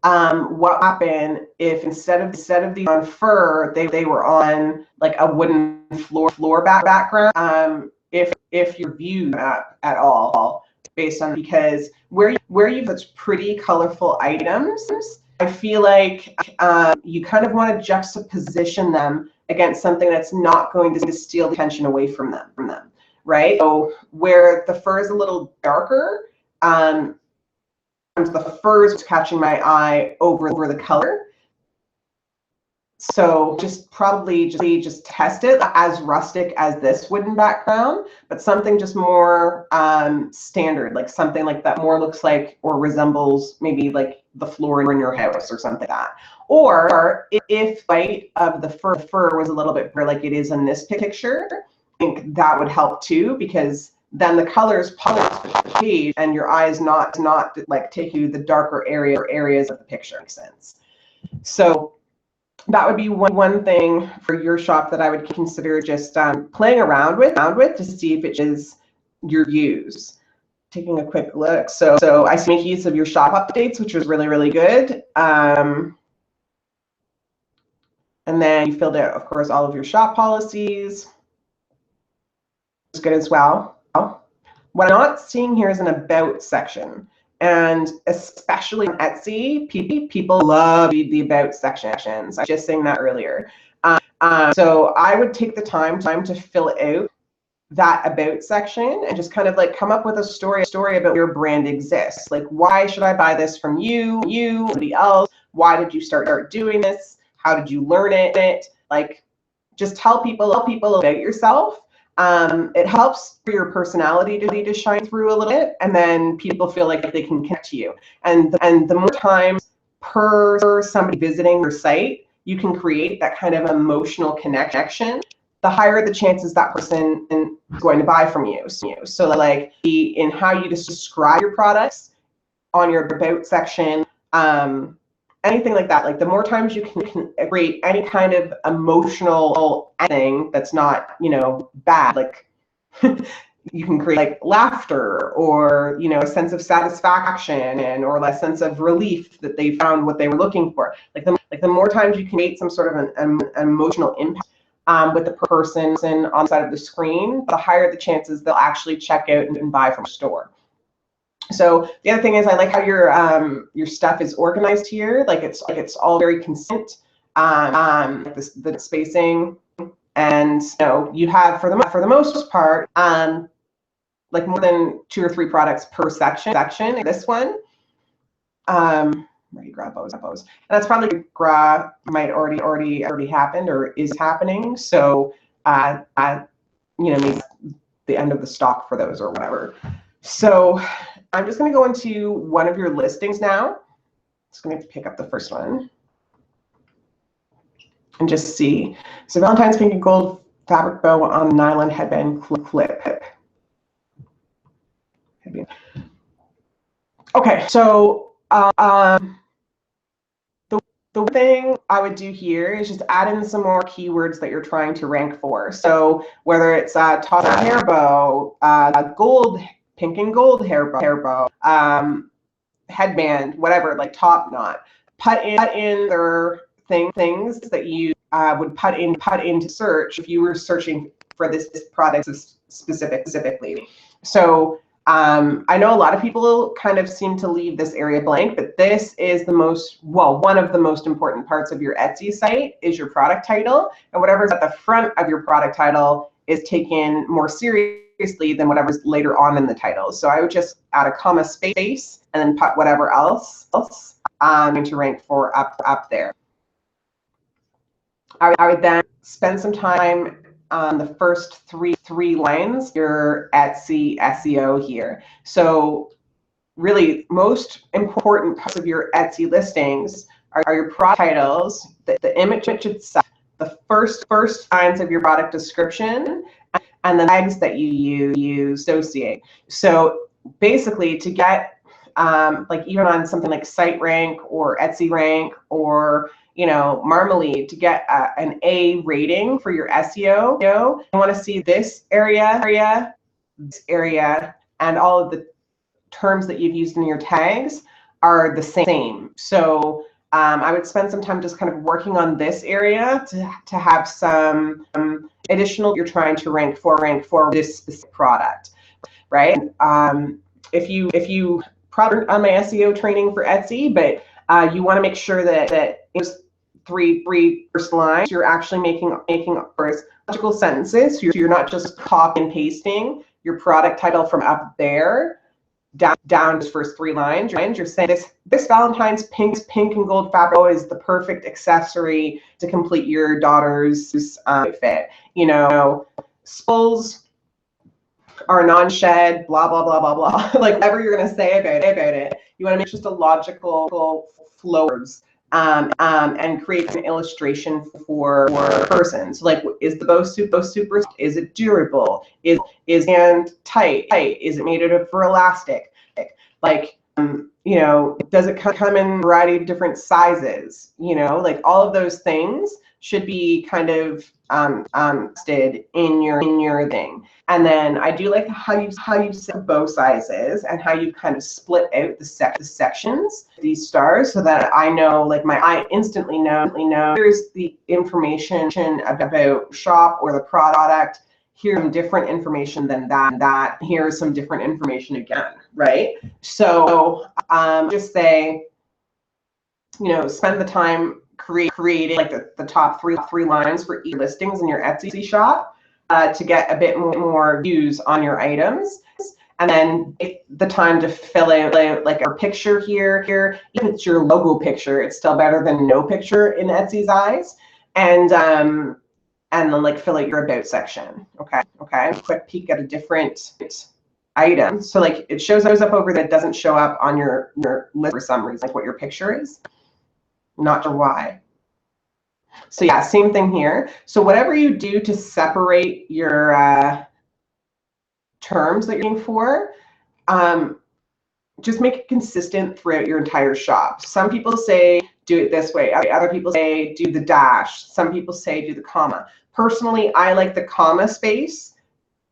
what happened if instead of the on fur, they were on like a wooden floor background. If you're viewed at all based on, because where you have such pretty colorful items, I feel like you kind of want to juxtaposition them against something that's not going to steal the attention away from them, right? So where the fur is a little darker, the fur is catching my eye over the color. So just probably just test it as rustic as this wooden background, but something just more standard, like something like that more looks like or resembles maybe like the floor in your house or something like that. Or if light of the fur was a little bit like it is in this picture, I think that would help too, because then the colors pop the page and your eyes not like take you the darker areas of the picture. Makes sense. So that would be one thing for your shop that I would consider just playing around with to see if it is your views. Taking a quick look. So I make use of your shop updates, which was really, really good. And then you filled out, of course, all of your shop policies. It's good as well. What I'm not seeing here is an about section. And especially on Etsy, people love the about sections. I was just saying that earlier. So I would take the time to fill out that about section and just kind of like come up with a story about your brand exists. Like, why should I buy this from you, somebody else? Why did you start doing this? How did you learn it? Like, just tell people about yourself. It helps for your personality to shine through a little bit, and then people feel like they can connect to you. And the more times per somebody visiting your site, you can create that kind of emotional connection, the higher the chances that person is going to buy from you. So like in how you describe your products on your about section, anything like that, like the more times you can create any kind of emotional thing that's not, bad, like you can create like laughter or, a sense of satisfaction or a sense of relief that they found what they were looking for. Like the more times you can create some sort of an emotional impact with the person on the side of the screen, the higher the chances they'll actually check out and buy from a store. So the other thing is I like how your stuff is organized here. Like it's all very consistent. The spacing, and you have for the most part like more than 2 or 3 products per section. This one, where you grab those, and that's probably might already happened or is happening. So maybe the end of the stock for those or whatever. So I'm just going to go into one of your listings now. Just going to pick up the first one and just see. So Valentine's pink and gold fabric bow on nylon headband clip. Okay, so the thing I would do here is just add in some more keywords that you're trying to rank for. So whether it's top hair bow, gold, pink and gold hair bow, headband, whatever, like top knot. Put in their things that you would put into search if you were searching for this product specifically. So I know a lot of people kind of seem to leave this area blank, but this is one of the most important parts of your Etsy site is your product title, and whatever's at the front of your product title is taken more seriously than whatever's later on in the title. So I would just add a comma space and then put whatever else to rank for up there. I would then spend some time on the first three lines, your Etsy SEO here. So really most important parts of your Etsy listings are your product titles, the image itself, the first lines of your product description, and the tags that you associate. So basically to get like even on something like SiteRank or Etsy Rank or Marmalade, to get an A rating for your SEO, you want to see this area, and all of the terms that you've used in your tags are the same. So I would spend some time just kind of working on this area to have some additional you're trying to rank for this specific product, right? If you probably on my SEO training for Etsy, but you want to make sure that those three first lines you're actually making logical sentences. So you're not just copy and pasting your product title from up there down to first 3 lines, you're saying this Valentine's pink and gold fabric is the perfect accessory to complete your daughter's outfit. You know, spools are non-shed, blah, blah, blah, blah, blah. Like whatever you're going to say about it, you want to make just a logical flows and create an illustration for a person. So like, is the bow super, is it durable? Is hand tight? Is it made out of elastic? Like, you know, does it come in a variety of different sizes? You know, like all of those things should be kind of listed in your thing. And then I do like how you set bow sizes and how you kind of split out the sections, these stars, so that I know, like my eye instantly know here's the information about shop or the product. Here's some different information than that. Here's some different information again, right? So just say, you know, spend the time creating like the top three lines for each listings in your Etsy shop to get a bit more views on your items. And then take the time to fill out like a picture here. Even if it's your logo picture, it's still better than no picture in Etsy's eyes. And then like fill out your about section. Okay. Quick peek at a different item. So like it shows up over that, doesn't show up on your list for some reason, like what your picture is. Not sure why. So yeah, same thing here. So whatever you do to separate your terms that you're looking for, just make it consistent throughout your entire shop. Some people say do it this way. Other people say do the dash. Some people say do the comma. Personally, I like the comma space.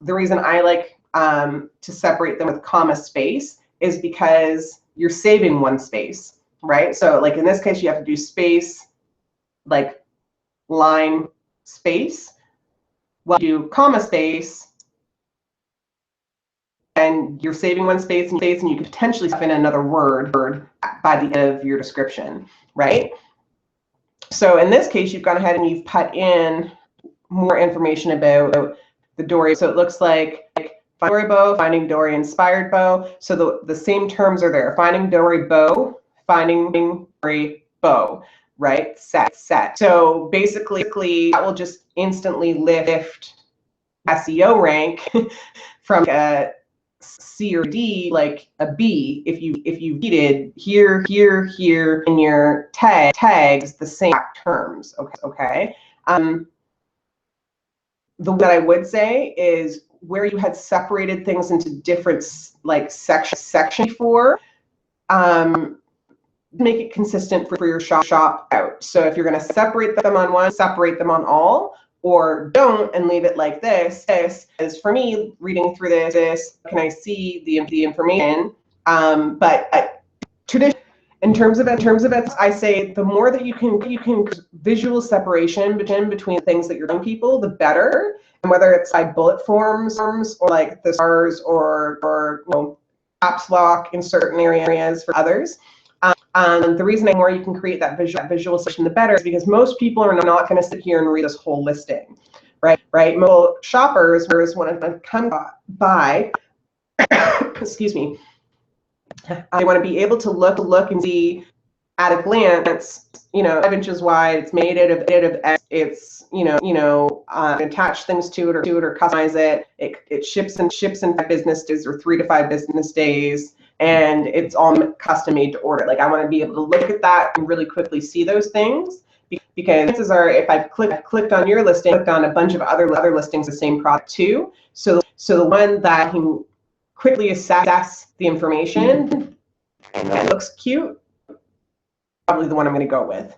The reason I like to separate them with comma space is because you're saving one space, right? So like in this case, you have to do space, like line space. Well, you do comma space, and you're saving one space, and you could potentially stuff in another word by the end of your description, right? So in this case, you've gone ahead and you've put in more information about the dory. So it looks like dory bow, finding dory inspired bow. So the same terms are there: finding dory bow, finding dory bow, right? Set. So basically, that will just instantly lift SEO rank from a C or D, like a B, if you needed here in your tags the same terms. Okay. The what I would say is where you had separated things into different like section before, make it consistent for your shop out. So if you're going to separate them on one, separate them on all, or don't and leave it like this. This is for me reading through this. Can I see the information? But tradition. In terms of it, I say the more that you can visual separation between things that you're telling people, the better. And whether it's by bullet forms or like the stars or you know, caps lock in certain areas for others. The reason the more you can create that visual section, the better, is because most people are not going to sit here and read this whole listing, right? Most shoppers want to come by, excuse me, I want to be able to look and see at a glance, you know, 5 inches wide. It's made out of X. It's attach things to it or customize it. It ships in 5 business days or 3 to 5 business days, and it's all custom made to order. Like I want to be able to look at that and really quickly see those things, because chances are if I've clicked on your listing, clicked on a bunch of other listings, the same product too. So the one that can quickly assess the information and that looks cute, probably the one I'm going to go with.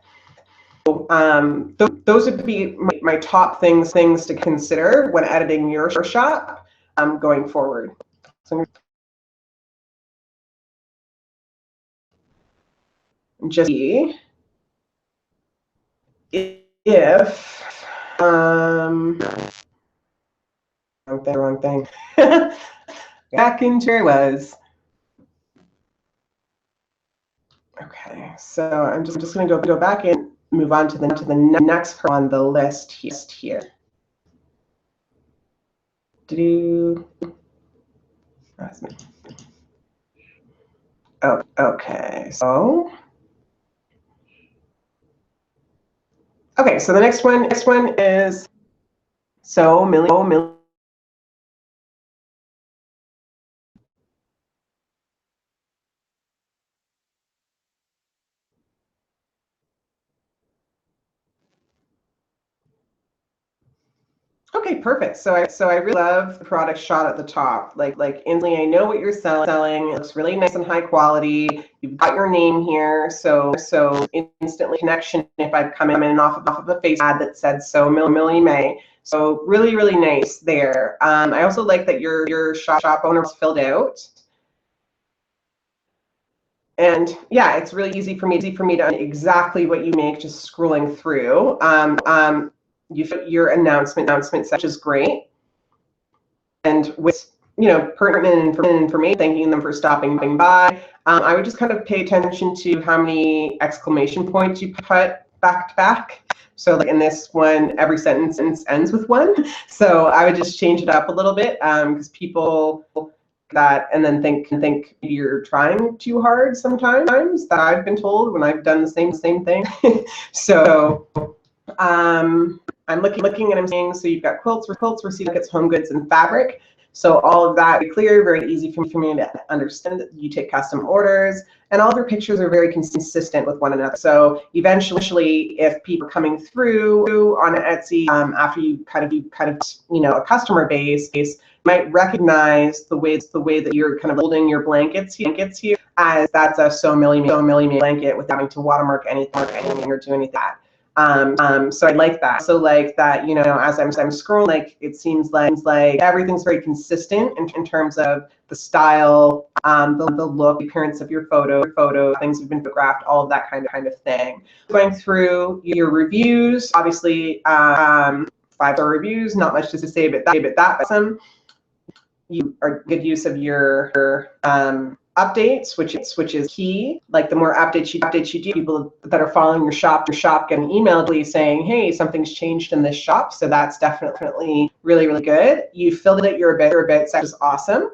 Those would be my top things to consider when editing your shop going forward. So just if wrong thing. Back into where I was. Okay, so I'm just going to go back and move on to the next part on the list here. Oh, okay, so the next one is Millie. Okay, perfect. So I really love the product shot at the top. Like instantly, I know what you're selling. It looks really nice and high quality. You've got your name here, so instantly connection. If I've come in off of a face ad that said so Millie May. So really nice there. I also like that your shop owner was filled out. And yeah, it's really easy for me to exactly what you make just scrolling through. You put your announcement, which is great. And with pertinent information, thanking them for stopping by. I would just kind of pay attention to how many exclamation points you put back to back. So like in this one, every sentence ends with one. So I would just change it up a little bit because people that and then think you're trying too hard sometimes, that I've been told when I've done the same thing. So I'm looking at them saying, so you've got quilts, received kits, home goods, and fabric. So all of that very clear, very easy for me to understand. You take custom orders, and all of your pictures are very consistent with one another. So eventually, if people are coming through on Etsy after you kind of a customer base, might recognize the way that you're kind of holding your blankets here, as that's a so Millie blanket without having to watermark anything or do anything like that. So I like that. So like that, as I'm scrolling, like it seems like everything's very consistent in terms of the style, the look, the appearance of your photo, things have been photographed, all of that kind of thing. Going through your reviews, obviously 5-star reviews, not much to say about that. But you are good use of your updates, which is key. Like the more updates you do, people that are following your shop get an email saying, hey, something's changed in this shop. So that's definitely really good. You filled it out your about section, is awesome.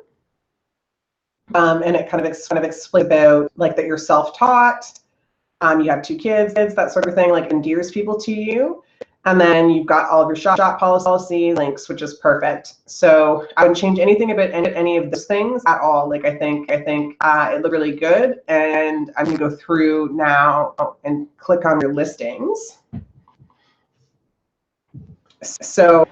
And it kind of explains about like that you're self-taught. You have 2 kids, that sort of thing, like endears people to you. And then you've got all of your shop policy links, which is perfect. So I wouldn't change anything about any of those things at all. Like I think it looked really good. And I'm gonna go through now and click on your listings. So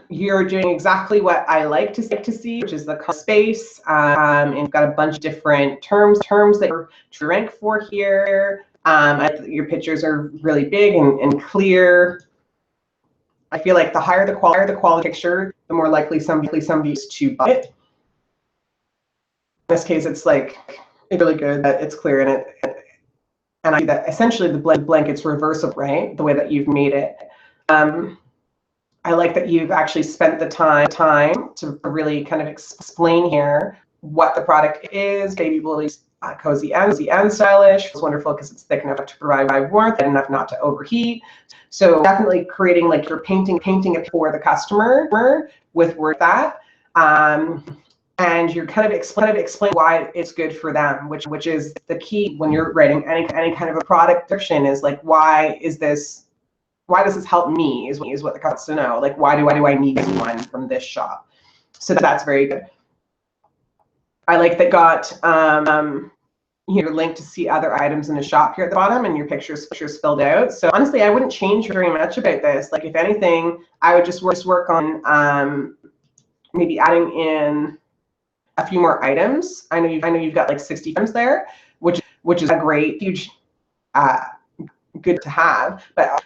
you're doing exactly what I like to see, which is the space. And you've got a bunch of different terms that you're to rank for here. Your pictures are really big and clear. I feel like the higher the quality picture, the more likely somebody's to buy it. In this case, it's really good that it's clear in it. And I see that essentially the blanket's reversible, right? The way that you've made it. I like that you've actually spent the time to really kind of explain here what the product is. Baby Woolies, cozy and stylish. It's wonderful because it's thick enough to provide warmth and enough not to overheat. So definitely creating like you're painting it for the customer with word that. And you're kind of explain why it's good for them, which is the key when you're writing any kind of a product description, is like, why does this help me is what the customer wants to know. Like, why do I need one from this shop? So that's very good. I like that got your link to see other items in the shop here at the bottom, and your pictures filled out. So honestly, I wouldn't change very much about this. Like if anything, I would just work on maybe adding in a few more items. I know you've got like 60 items there, which is a great, huge, good to have. But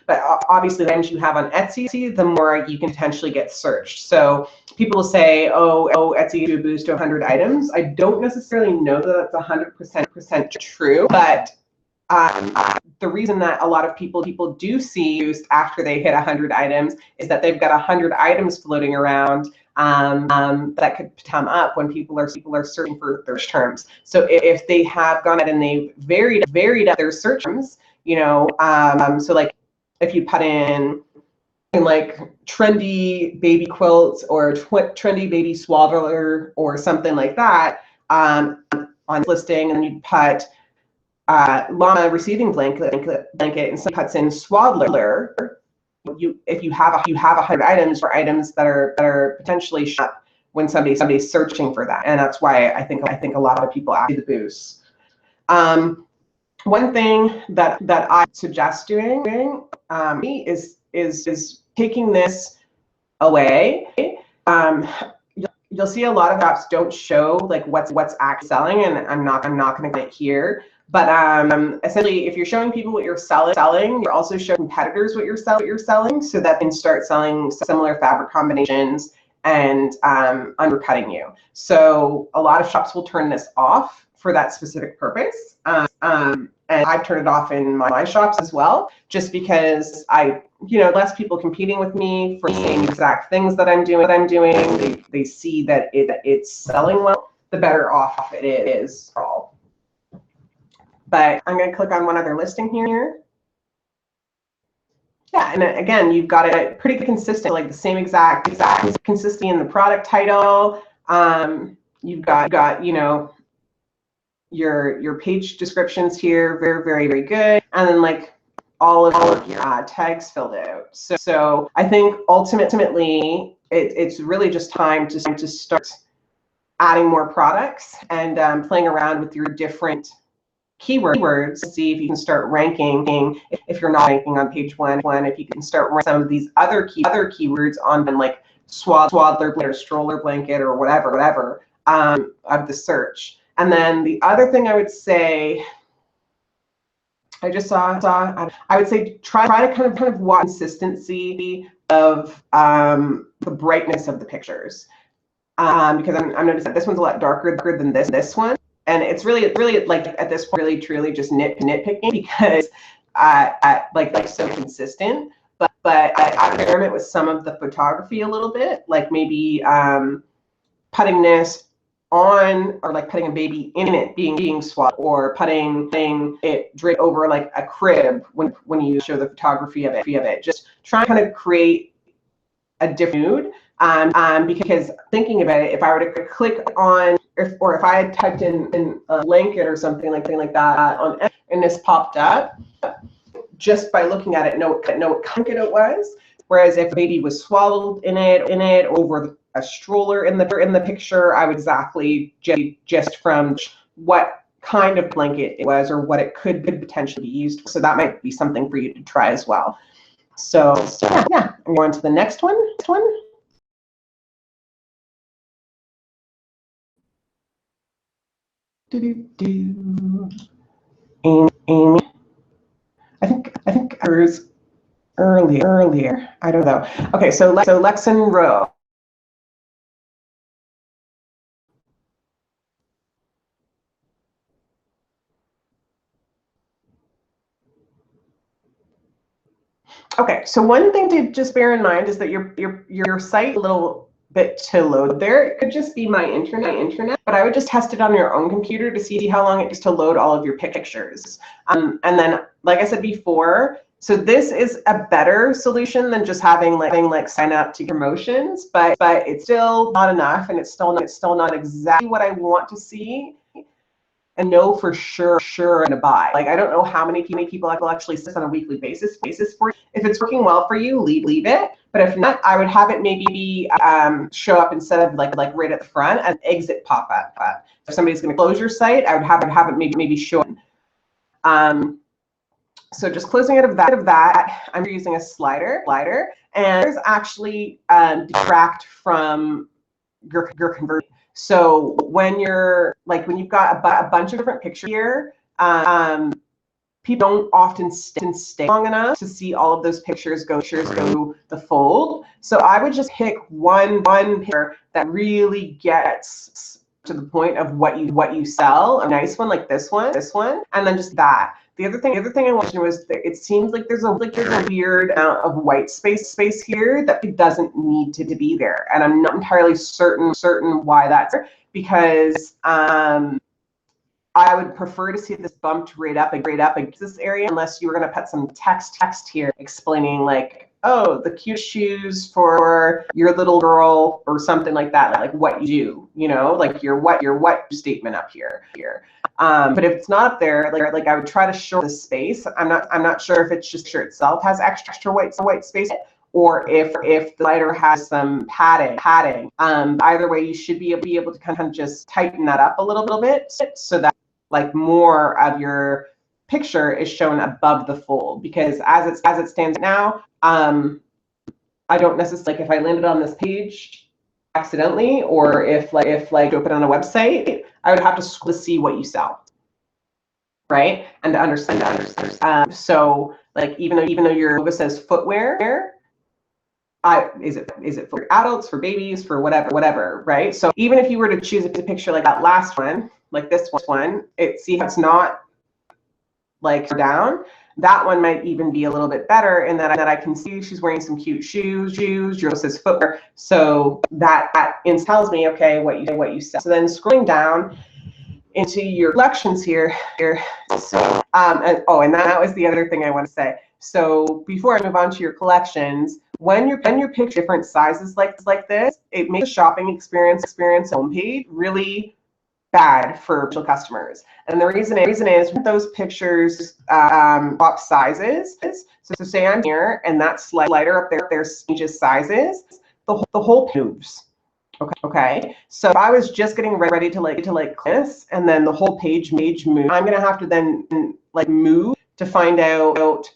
obviously, the items you have on Etsy, the more you can potentially get searched. So people will say, oh, Etsy do a boost to 100 items. I don't necessarily know that that's 100% true, but the reason that a lot of people do see boost after they hit 100 items is that they've got 100 items floating around that could come up when people are searching for their terms. So if they have gone ahead and they varied up their search terms, so like if you put in like trendy baby quilts or trendy baby swaddler or something like that, on listing, and you put llama receiving blanket, and some puts in swaddler. If you have 100 items, or items that are potentially shot when somebody's searching for that, and that's why I think a lot of people ask the boost. One thing that I suggest doing is taking this away. You'll see a lot of apps don't show like what's actually selling, and I'm not going to get it here. But essentially, if you're showing people what you're selling, you're also showing competitors what you're selling, so that they can start selling similar fabric combinations and undercutting you. So a lot of shops will turn this off for that specific purpose. And I've turned it off in my shops as well, just because less people competing with me for the same exact things that I'm doing. They see that it's selling well, the better off it is for all. But I'm going to click on one other listing here. Yeah, and again, you've got it pretty consistent, like the same exact consistency in the product title. You've got your page descriptions here, very, very, very good, and then like all of your tags filled out. So I think ultimately it's really just time to start adding more products and playing around with your different keywords to see if you can start ranking. If you're not ranking on page one, if you can start ranking some of these other keywords on like swaddler blanket or stroller blanket or whatever of the search. And then the other thing I would say, I just saw, I would say try to kind of watch consistency of the brightness of the pictures, because I'm noticing that this one's a lot darker than this one. And it's really like at this point, really truly just nitpicking, because like so consistent. But I would experiment with some of the photography a little bit, like maybe putting this on, or like putting a baby in it being swapped, or putting it draped over like a crib when you show the photography of it. Just try to kind of create a different mood. Because thinking about it, if I were to click on, or if I had typed in a blanket or something like that and this popped up, just by looking at it, know what blanket it was. Whereas if a baby was swaddled in it over a stroller in the picture, I would exactly just from what kind of blanket it was or what it could potentially be used for. So that might be something for you to try as well. So yeah, I'm going to the next one. Amy. I think hers earlier. I don't know. Okay, so Lexan Rowe. Okay, so one thing to just bear in mind is that your site a little bit to load there. It could just be my internet, but I would just test it on your own computer to see how long it takes to load all of your pictures. And then, like I said before, so this is a better solution than just having like sign up to promotions, but it's still not enough, and it's still not exactly what I want to see and know for sure to buy. Like, I don't know how many people actually sit on a weekly basis for. If it's working well for you, leave it. But if not, I would have it maybe show up instead of like right at the front as exit pop up. If somebody's going to close your site, I would have it maybe show. So just closing out of that, I'm using a slider, and there's actually detract from your conversion. So when you've got a bunch of different pictures here, people don't often stay long enough to see all of those pictures go the fold. So I would just pick one picture that really gets to the point of what you sell, a nice one like this one, and then just that. The other thing I wanted to know was that it seems like there's a weird amount of white space here that it doesn't need to be there, and I'm not entirely certain why that's there, because I would prefer to see this bumped right up against this area, unless you were going to put some text here explaining like oh, the cute shoes for your little girl or something like that, like what you do, you know, like your what statement up here. But if it's not up there, like I would try to show the space. I'm not sure if it's just the picture itself has extra white space, or if the slider has some padding. Either way, you should be able to kind of just tighten that up a little bit so that like more of your picture is shown above the fold, because as it stands now, I don't necessarily, like if I landed on this page accidentally, or if open on a website, I would have to scroll to see what you sell, right? And to understand. So like even though your logo says footwear, is it for adults, for babies, for whatever, right? So even if you were to choose a picture like that last one, like this one, see how it's not like down, that one might even be a little bit better in that I can see she's wearing some cute shoes. Your says footwear, so that tells me, okay, what you sell. So then scrolling down into your collections here. So and that was the other thing I want to say. So before I move on to your collections, when you're picking different sizes like this, it makes the shopping experience homepage really bad for potential customers. And the reason is those pictures swap sizes. So say I'm here and that slider up there changes sizes, the whole moves. Okay. So if I was just getting ready to click this, and then the whole page move, I'm gonna have to then like move to find out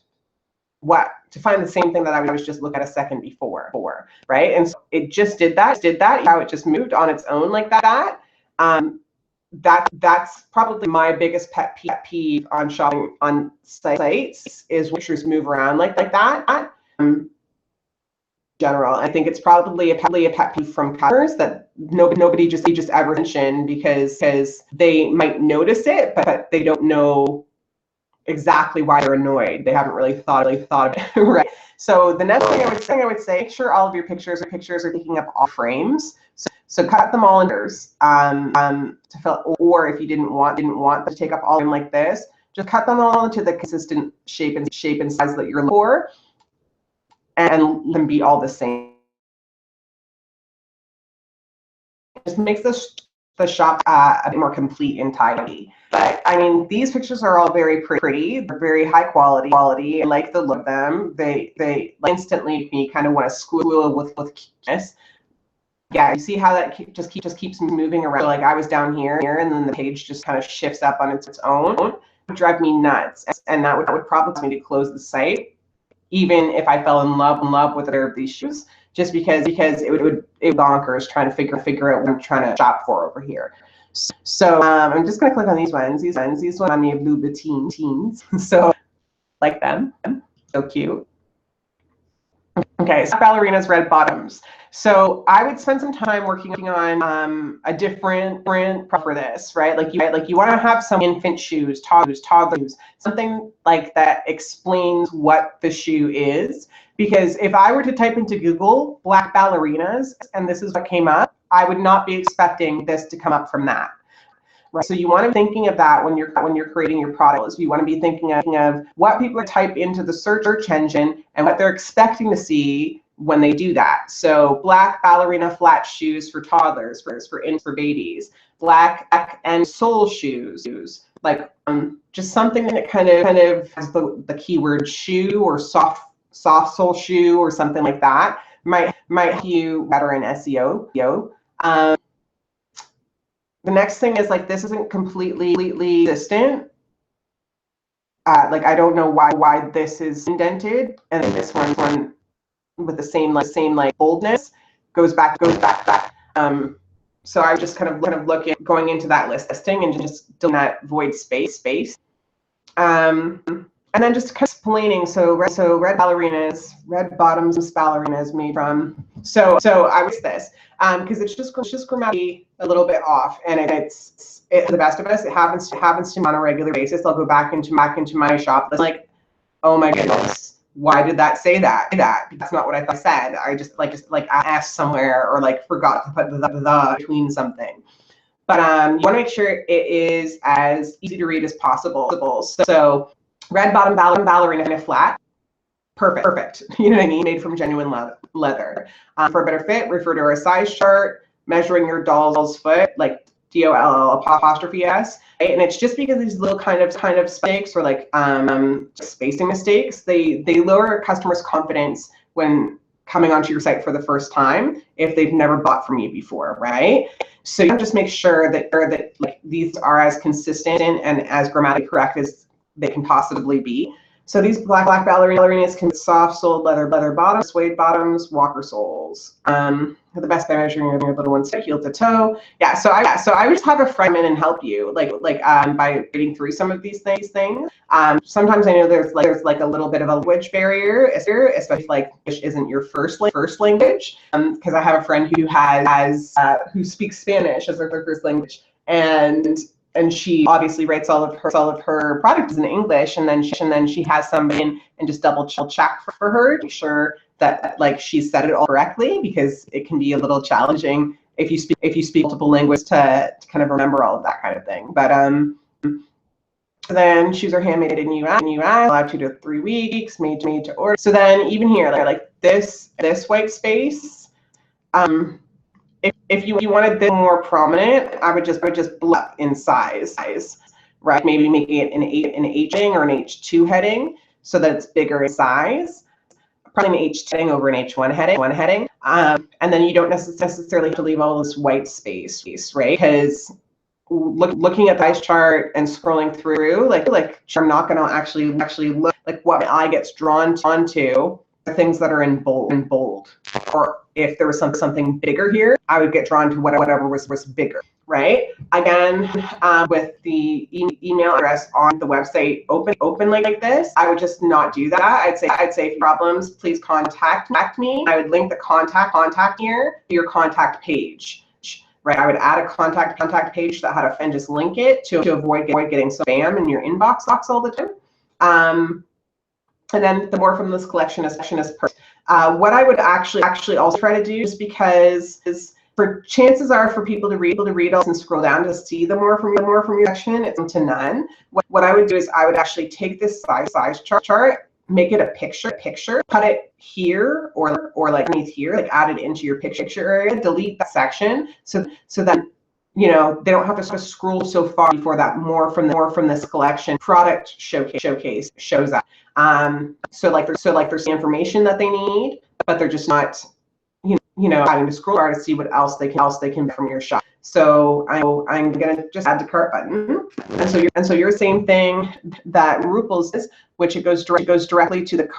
to find the same thing that I was just looking at a second before, right? And so it just did that. How it just moved on its own like that. That's probably my biggest pet peeve on shopping on sites, is when pictures move around like that. General, I think it's probably a pet peeve from customers that nobody just ever mentioned, because they might notice it, but they don't know exactly why they're annoyed. They haven't really thought of it, right? So the next thing I would say, make sure all of your pictures are taking up all frames. So cut them all in to fill, or if you didn't want to take up all of them like this, just cut them all into the consistent shape and size that you're looking for, and let them be all the same. It just makes the shop a bit more complete and tidy. But I mean, these pictures are all very pretty. They're very high quality. I like the look of them. They instantly make me kind of want to squeal with cuteness. Yeah, you see how that just keeps moving around. So like I was down here, and then the page just kind of shifts up on its own. It would drive me nuts, and that would probably cause me to close the site, even if I fell in love with either of these shoes, just because it would bonkers trying to figure out what I'm trying to shop for over here. So I'm just gonna click on these ones. These ones remind me of Louboutins. So like them, so cute. Okay, so ballerinas, red bottoms. So I would spend some time working on a different print for this, right? Like you want to have some infant shoes, toddler shoes, something like that explains what the shoe is. Because if I were to type into Google black ballerinas and this is what came up, I would not be expecting this to come up from that. Right. So you want to be thinking of that when you're creating your products. You want to be thinking of what people type into the search engine and what they're expecting to see when they do that. So black ballerina flat shoes for toddlers, for babies, black and sole shoes, like just something that kind of has the keyword shoe or soft sole shoe or something like that might help you better in SEO. The next thing is like this isn't completely consistent. Like I don't know why this is indented, and then this one with the same boldness goes back. So I just kind of look at going into that listing and just doing that void space. And then just explaining. So red ballerinas, red bottoms ballerinas made from. So I was this because it's just grammatically a little bit off, and it's the best of us. It happens to me on a regular basis. I'll go back into my shop. It's like, oh my goodness, why did that say that? That's not what I thought I said. I just asked somewhere or like forgot to put the between something. But you want to make sure it is as easy to read as possible. So red bottom ballerina flat. perfect. You know what I mean? Made from genuine leather. For a better fit, refer to our size chart, measuring your doll's foot, like DOLL''S. Right? And it's just because these little kind of mistakes, or like spacing mistakes, they lower a customer's confidence when coming onto your site for the first time if they've never bought from you before, right? So you just make sure that like these are as consistent and as grammatically correct as they can possibly be. So these black ballerinas can be soft-soled leather bottoms, suede bottoms, walker soles. The best by measuring your little one's heel to toe. Yeah. So I would just have a friend in and help you, by reading through some of these things. Sometimes I know there's like a little bit of a language barrier, especially like English isn't your first language. Because I have a friend who speaks Spanish as their first language, and she obviously writes all of her products in English, and then she has somebody in and just double check for her to make sure that like she said it all correctly, because it can be a little challenging if you speak multiple languages to kind of remember all of that kind of thing. But then shoes are handmade in US, allowed 2 to 3 weeks, made to order. So then even here, like this white space, if you wanted this more prominent, I would just blow up in size, right? Maybe making it an H or an H2 heading so that it's bigger in size. Probably an H2 heading over an H1 heading. And then you don't necessarily have to leave all this white space, right? Because looking at the size chart and scrolling through, like I'm not going to actually look, like what my eye gets drawn onto the things that are in bold. Or if there was something bigger here, I would get drawn to whatever was bigger, right? Again, with the email address on the website open like this, I would just not do that. I'd say if problems, please contact me. I would link the contact here to your contact page, right? I would add a contact page that had and just link it to avoid getting spam in your inbox all the time. And then the more from this collection is perfect. What I would actually also try to do, just because chances are for people to read all and scroll down to see the more from your section, it's to none. What I would do is I would actually take this size chart, make it a picture, cut it here or like underneath here, like add it into your picture area, delete that section so that they don't have to scroll so far before that more from this collection product showcase shows up. So there's the information that they need, but they're just not having to scroll far to see what else they can from your shop. So I'm gonna just add to cart button, and so you're the same thing that Rupal's is, which it goes directly to the.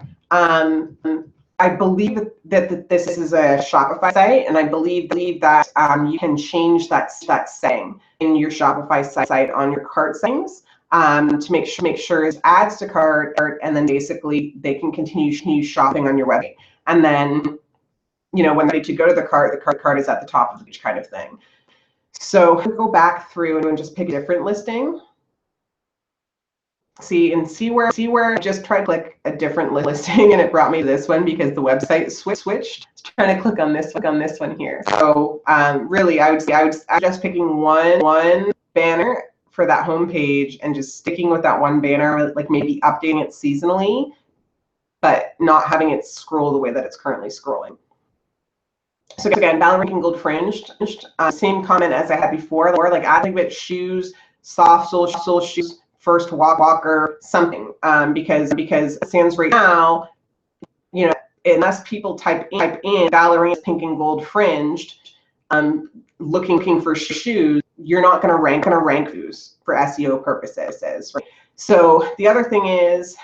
I believe that this is a Shopify site, and I believe that you can change that setting in your Shopify site on your cart settings to make sure it adds to cart, and then basically they can continue shopping on your website. And then, when ready to go to the cart is at the top of the page, kind of thing. So go back through and just pick a different listing. See where I just tried to click a different listing and it brought me to this one because the website switched. Trying to click on this one here. So really, I would just picking one banner for that home page and just sticking with that one banner, like maybe updating it seasonally, but not having it scroll the way that it's currently scrolling. So again, ballerina gold fringed. Same comment as I had before, like adding bit shoes, soft sole shoes. First walker, something, because it stands right now, unless people type in ballerina pink and gold fringed, looking for shoes, you're not going to rank shoes for SEO purposes, right? So the other thing is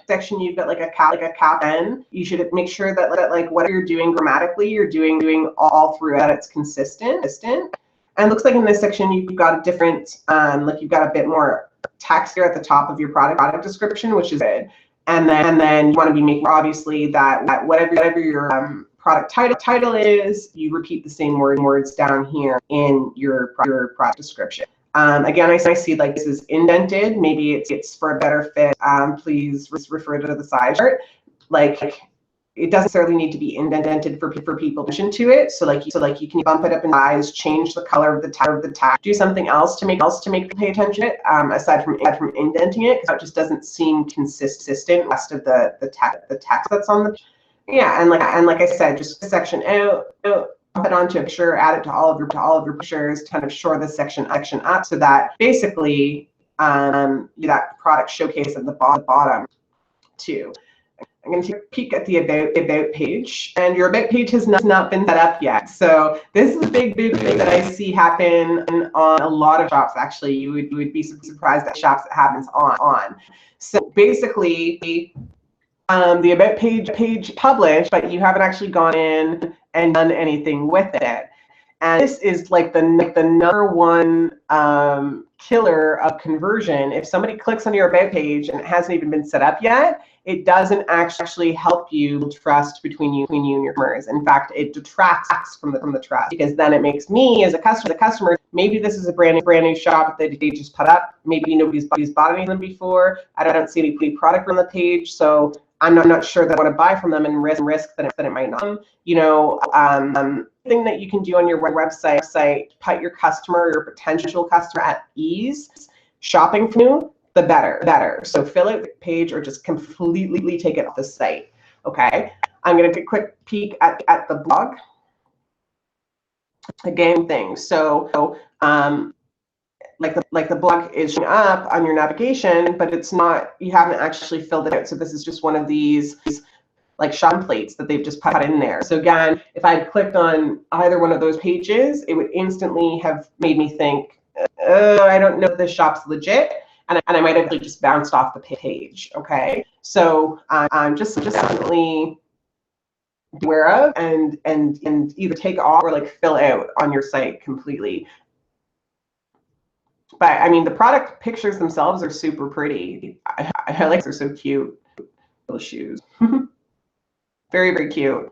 section you've got like a cap in. You should make sure that like whatever you're doing grammatically, you're doing all through that it's consistent. And it looks like in this section you've got a different, like you've got a bit more text here at the top of your product description, which is good. And then you want to be making obviously that whatever your product title is, you repeat the same words down here in your product description. Again, I see like this is indented. Maybe it's for a better fit. Please refer to the size chart. Like it doesn't necessarily need to be indented for people to listen to it. So like you can bump it up in size, change the color of the tag, do something else to make people pay attention to it, aside from indenting it, because it just doesn't seem consistent with the rest of the text that's on the. Yeah, and like I said, just section out, put it onto a picture, add it to all of your pictures, kind of shore this section up so that basically that product showcase at the bottom too. I'm going to take a peek at the about page, and your about page has not been set up yet. So this is a big thing that I see happen on a lot of shops. Actually, you would be surprised at shops that happens on. So basically, the about page published, but you haven't actually gone in and done anything with it. And this is like the number one killer of conversion. If somebody clicks on your about page and it hasn't even been set up yet, it doesn't actually help you build trust between you and your customers. In fact, it detracts from the trust, because then it makes me as a customer, maybe this is a brand new shop that they just put up. Maybe nobody's bought any of them before. I don't see any product on the page, so I'm not sure that I want to buy from them and risk that it might not. You know, thing that you can do on your website, put your customer, your potential customer at ease, shopping from you, the better. So fill out the page or just completely take it off the site. Okay, I'm going to take a quick peek at the blog. Again, things. So like the blog is showing up on your navigation, but it's not, you haven't actually filled it out. So this is just one of these like shop plates that they've just put in there. So again, if I had clicked on either one of those pages, it would instantly have made me think, I don't know if this shop's legit, and I might have just bounced off the page. Okay, so I'm just definitely aware of and either take off or like fill out on your site completely. But I mean, the product pictures themselves are super pretty. I like, they're so cute. Little shoes. Very, very cute.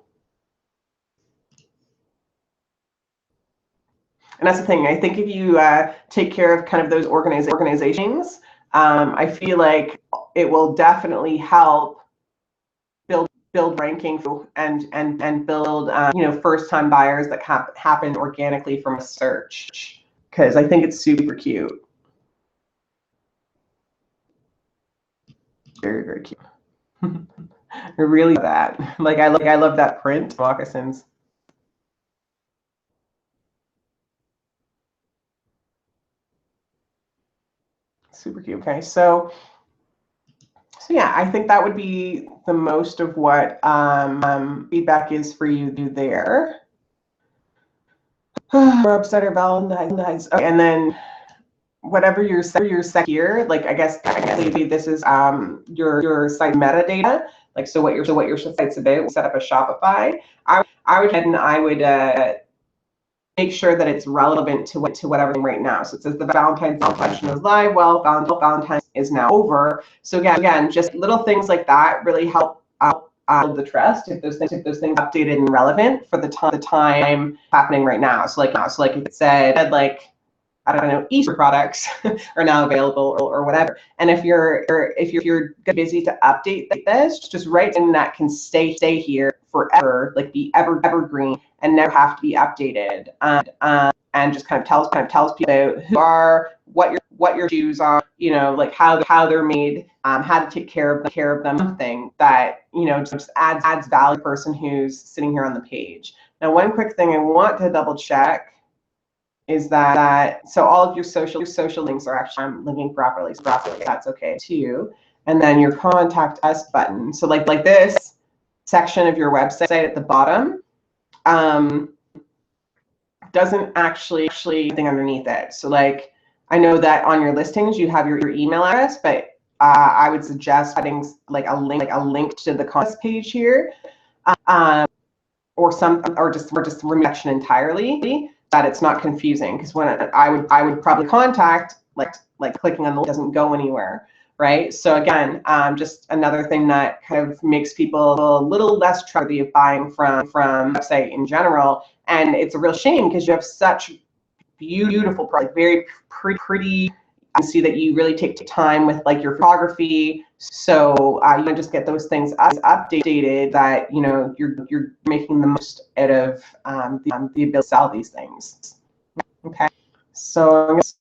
And that's the thing. I think if you take care of kind of those organizations, I feel like it will definitely help build ranking and build first-time buyers that happen organically from a search. Because I think it's super cute. Very, very cute. I really love that. Like I love that print, moccasins. Super cute. Okay, so yeah, I think that would be the most of what feedback is for you there. We're upset or Valentine's. Okay, and then whatever your set here, like I guess maybe this is your site metadata, like so what your site's about. Set up a Shopify. I would make sure that it's relevant to whatever right now. So it says the Valentine's collection is live. Well, Valentine's is now over. So again, just little things like that really help build the trust if those things updated and relevant for the time happening right now. So like if it said like, I don't know, Easter products are now available or whatever. And if you're busy to update this, just write in that can stay here forever, like be evergreen and never have to be updated. And just kind of tells people about who are, what your shoes are, like how they're made, how to take care of them, something that just adds value to the person who's sitting here on the page. Now, one quick thing I want to double check is that so all of your social links are actually linking properly. So that's okay too. And then your contact us button. So like this section of your website at the bottom doesn't actually anything underneath it. So like I know that on your listings you have your email address, but I would suggest adding like a link to the contact page here, or just remove section entirely, that it's not confusing, because when I would probably contact like clicking on the link doesn't go anywhere, right? So again, just another thing that kind of makes people a little less trustworthy of buying from website in general. And it's a real shame because you have such beautiful product, very pretty I see that you really take time with like your photography. So you can just get those things updated that, you know, you're making the most out of the ability to sell these things. Okay. So I'm going to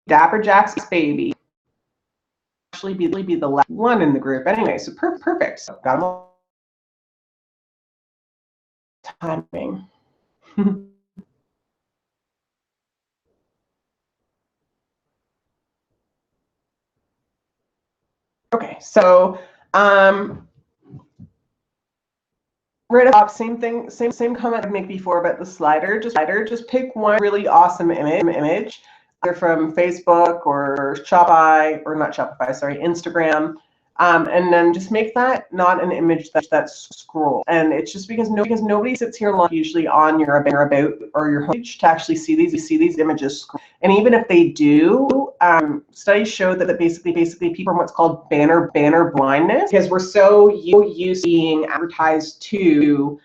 Dapper Jack's baby actually be the last one in the group anyway. So perfect. So got them all. Timing. Okay, so right up, same thing, same comment I'd make before about the slider. Just pick one really awesome image, either from Facebook or Shopify, or not Shopify, sorry, Instagram. And then just make that not an image that's scroll. And it's just because nobody sits here long usually on your about or your homepage to actually see these images. And even if they do, studies show that basically people are what's called banner blindness, because we're so used to being advertised to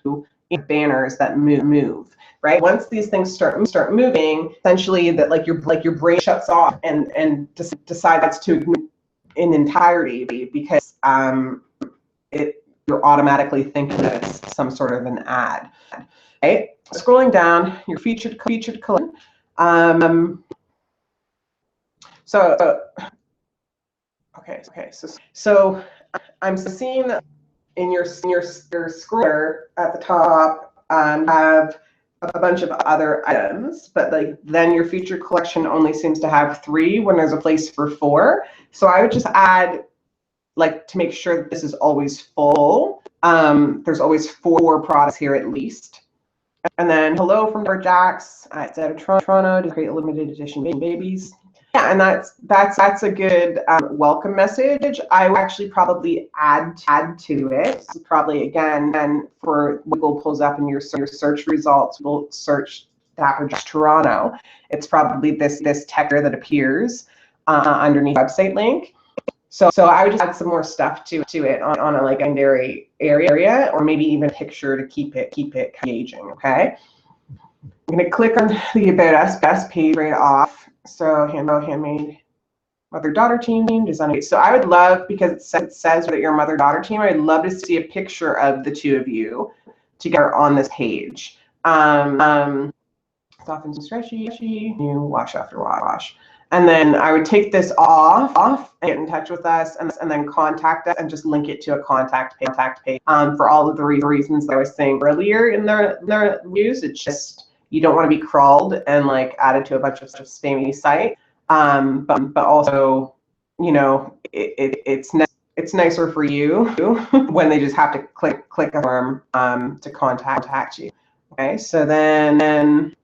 banners that move. Right. Once these things start moving, essentially that like your brain shuts off and decides to ignore in entirety, because you're automatically thinking that it's some sort of an ad. Right? Scrolling down, your featured collection. So I'm seeing in your scroller at the top have a bunch of other items, but like then your featured collection only seems to have 3 when there's a place for 4. So I would just add, like, to make sure that this is always full. There's always 4 products here at least. And then hello from Dapper Jacks. It's out of Toronto to create limited edition babies. Yeah, and that's a good welcome message. I would actually probably add to it. So probably again, and for Google pulls up in your search results, we'll search Dapper Jacks Toronto. It's probably this text that appears underneath the website link. So I would just add some more stuff to it on a like secondary area, or maybe even a picture to keep it engaging. Okay. I'm going to click on the About Us best page right off. So handmade mother-daughter team design. So I would love, because it says that you're a mother-daughter team, I'd love to see a picture of the 2 of you together on this page. Soft and stretchy, you wash after wash. And then I would take this off and get in touch with us, and then contact us and just link it to a contact page for all of the reasons that I was saying earlier in their news. It's just, you don't want to be crawled and like added to a bunch of spammy site. But also, you know, it's nicer for you when they just have to click a form to contact you. Okay, so then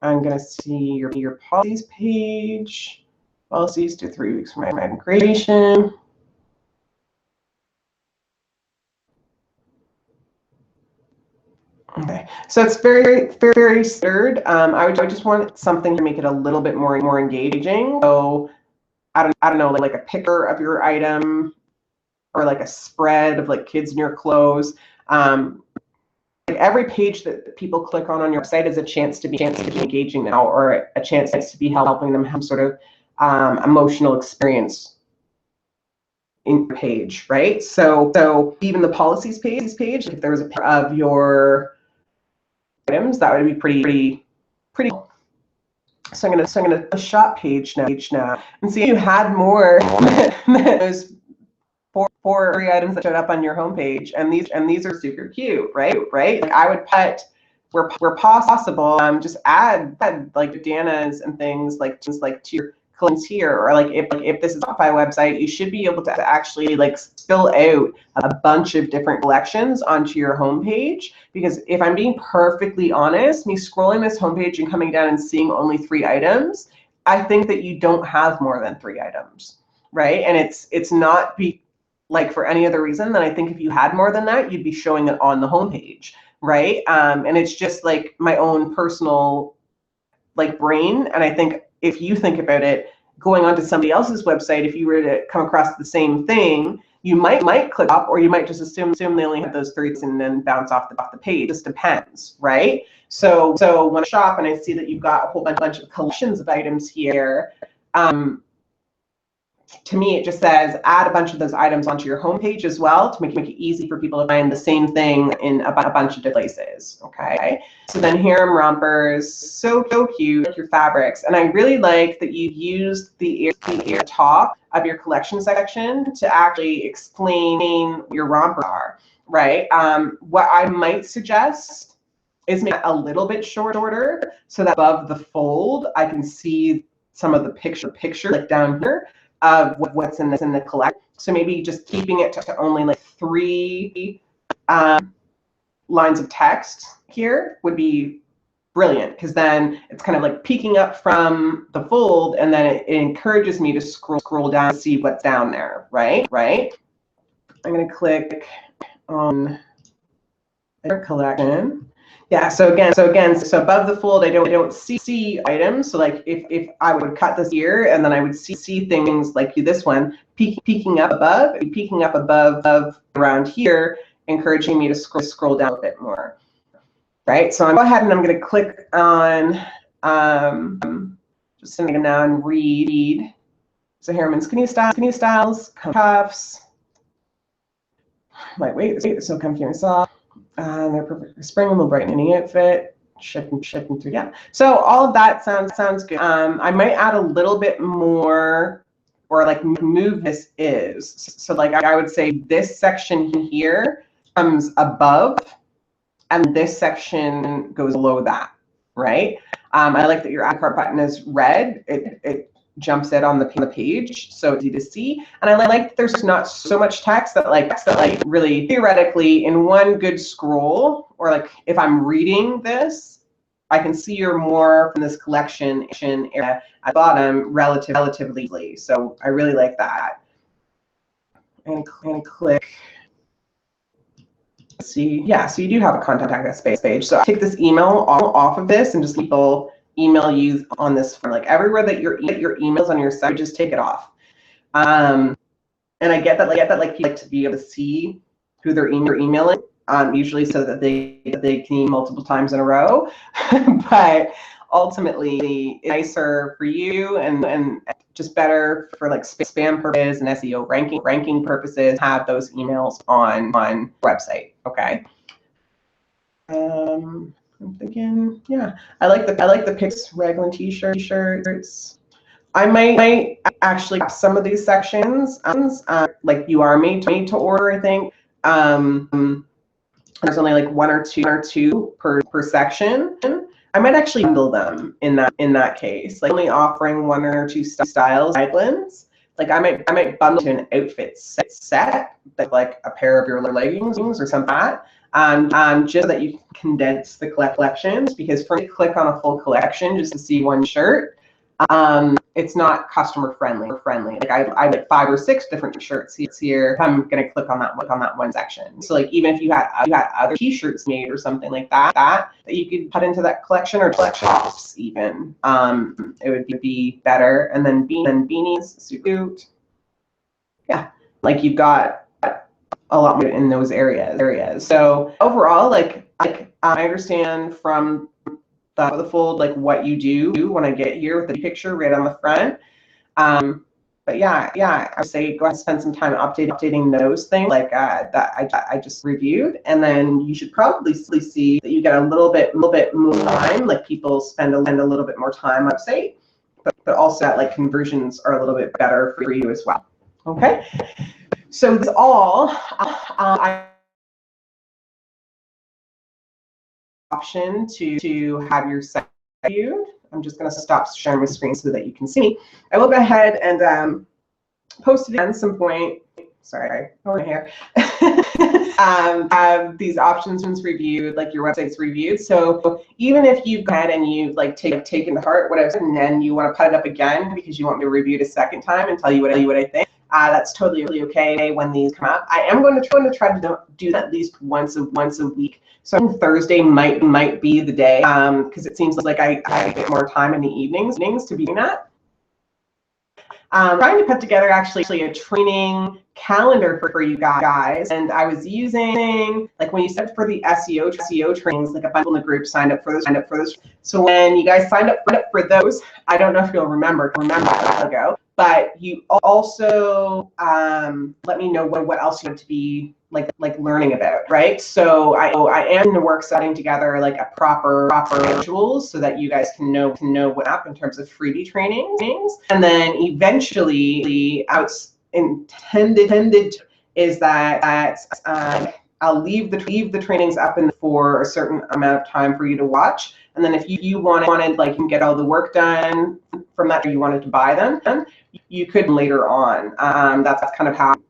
I'm going to see your policies page. Policies to 3 weeks from my migration. Okay, so it's very standard. I would just want something to make it a little bit more engaging. So I don't know, like a picture of your item, or like a spread of like kids in your clothes. Like every page that people click on your website is a chance to be engaging now, or a chance to be helping them have sort of emotional experience in your page, right? So even the policies page, if there was a picture of your items, that would be pretty cool. So I'm gonna a shop page now and see if you had more than those four free items that showed up on your homepage, and these are super cute, right? Like I would put where possible, just add like bandanas and things like to your collections here, or like if this is a Shopify website, you should be able to actually like spill out a bunch of different collections onto your homepage. Because if I'm being perfectly honest, me scrolling this homepage and coming down and seeing only 3 items, I think that you don't have more than 3 items, right? And it's not like for any other reason than I think if you had more than that, you'd be showing it on the homepage, right? And it's just like my own personal like brain. And I think if you think about it, going onto somebody else's website, if you were to come across the same thing, you might click up, or you might just assume they only have those 3 and then bounce off the page. It just depends, right? So when I shop and I see that you've got a whole bunch of collections of items here, to me, it just says add a bunch of those items onto your homepage as well to make it easy for people to find the same thing in a bunch of different places. Okay, so then harem rompers, so cute, like your fabrics, and I really like that you used the top of your collection section to actually explain what your rompers are, right? What I might suggest is make it a little bit shorter so that above the fold I can see some of the picture like down here of what's in the collection. So maybe just keeping it to only like 3 lines of text here would be brilliant, because then it's kind of like peeking up from the fold, and then it encourages me to scroll down and see what's down there, right? I'm going to click on their collection. Yeah, so above the fold, I don't see items. So like if I would cut this here, and then I would see things like this one peeking up above around here, encouraging me to scroll down a bit more, right? So I'm go ahead and I'm going to click on just sitting now and read. So Harriman skinny styles, cuffs, lightweight, so comfy and soft. They're perfect for spring, will brighten any outfit. Shipping through, yeah. So all of that sounds good. I might add a little bit more, or like move this is. So like I would say this section here comes above, and this section goes below that, right? I like that your add cart button is red. It jumps it on the page, so it's easy to see. And I like that there's not so much text that really theoretically in one good scroll, or like if I'm reading this, I can see more from this collection area at the bottom relatively easily. So I really like that. And click. See, yeah, so you do have a contact us page. So I take this email off of this and just people email you on this form. Like everywhere that your emails on your site, just take it off. And I get that like people like to be able to see who they're emailing, usually so that they can email multiple times in a row. But ultimately, it's nicer for you and just better for like spam purposes and SEO ranking purposes. Have those emails on website. Okay. I'm thinking, yeah, I like the pics, raglan t-shirts. I might actually some of these sections, like you are made to order. I think there's only like one or two per section. I might actually bundle them in that case, like only offering 1 or 2 styles, raglans. Like I might bundle to an outfit set, like a pair of your leggings or something like that. Just so that you can condense the collections, because for me to click on a full collection just to see one shirt, it's not customer friendly. Like I like 5 or 6 different shirts here. If I'm gonna click on that one section. So like even if you had other t-shirts made or something like that you could put into that collection, or collections even, it would be better. And then beanies, suit, yeah, like you've got a lot more in those areas. So overall, like I understand from the fold like what you do when I get here with the picture right on the front. But yeah, I would say go ahead and spend some time updating those things like that I just reviewed, and then you should probably see that you get a little bit more time. Like people spend a little bit more time on the site, but also that like conversions are a little bit better for you as well. Okay. So that's all. Option to have your site viewed. I'm just going to stop sharing my screen so that you can see me. I will go ahead and post it at some point. Sorry, over here. Have these options reviewed, like your website's reviewed. So even if you've gone and you've like taken to heart what I've said, and then you want to put it up again because you want me to review it a second time and tell you what I think, that's totally okay when these come up. I am going to try to do that at least once a week. So I think Thursday might be the day, because it seems like I get more time in the evenings to be doing that. Trying to put together actually a training calendar for you guys, and I was using, like, when you said for the SEO trainings, like a bunch in the group signed up for those. So when you guys signed up for those, I don't know if you'll remember a while ago, but you also let me know what else you want to be like learning about, right? So I am in the works setting together like a proper visuals so that you guys can know what up in terms of freebie trainings, and then eventually intended is that I'll leave the trainings up for a certain amount of time for you to watch, and then if you wanted like you can get all the work done from that, or you wanted to buy them, you could later on. That's kind of how I'm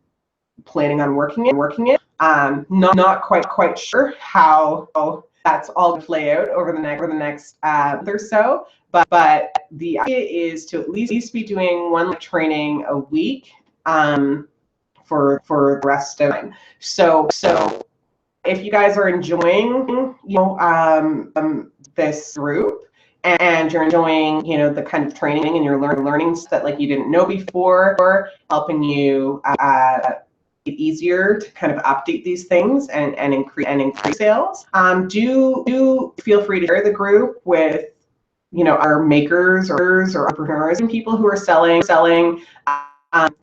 planning on working it. Not quite sure how that's all to play out over the next month or so, but the idea is to at least be doing one training a week for the rest of time. So if you guys are enjoying this group, and you're enjoying the kind of training, and you're learning that like you didn't know before, or helping you it easier to kind of update these things and increase sales, do feel free to share the group with our makers or entrepreneurs and people who are selling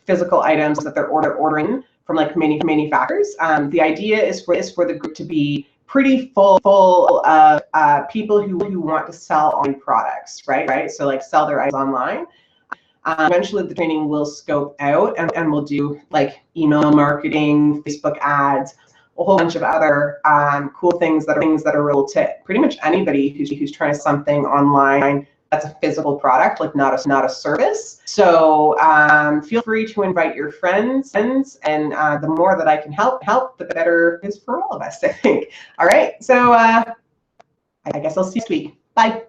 physical items that they're ordering from like manufacturers. The idea is for the group to be pretty full of people who want to sell on products, right? So like sell their items online. Eventually the training will scope out, and we'll do like email marketing, Facebook ads, a whole bunch of other cool things that are real to pretty much anybody who's trying something online that's a physical product, like not a service. So feel free to invite your friends, and the more that I can help, the better it is for all of us, I think. All right, so I guess I'll see you next week. Bye.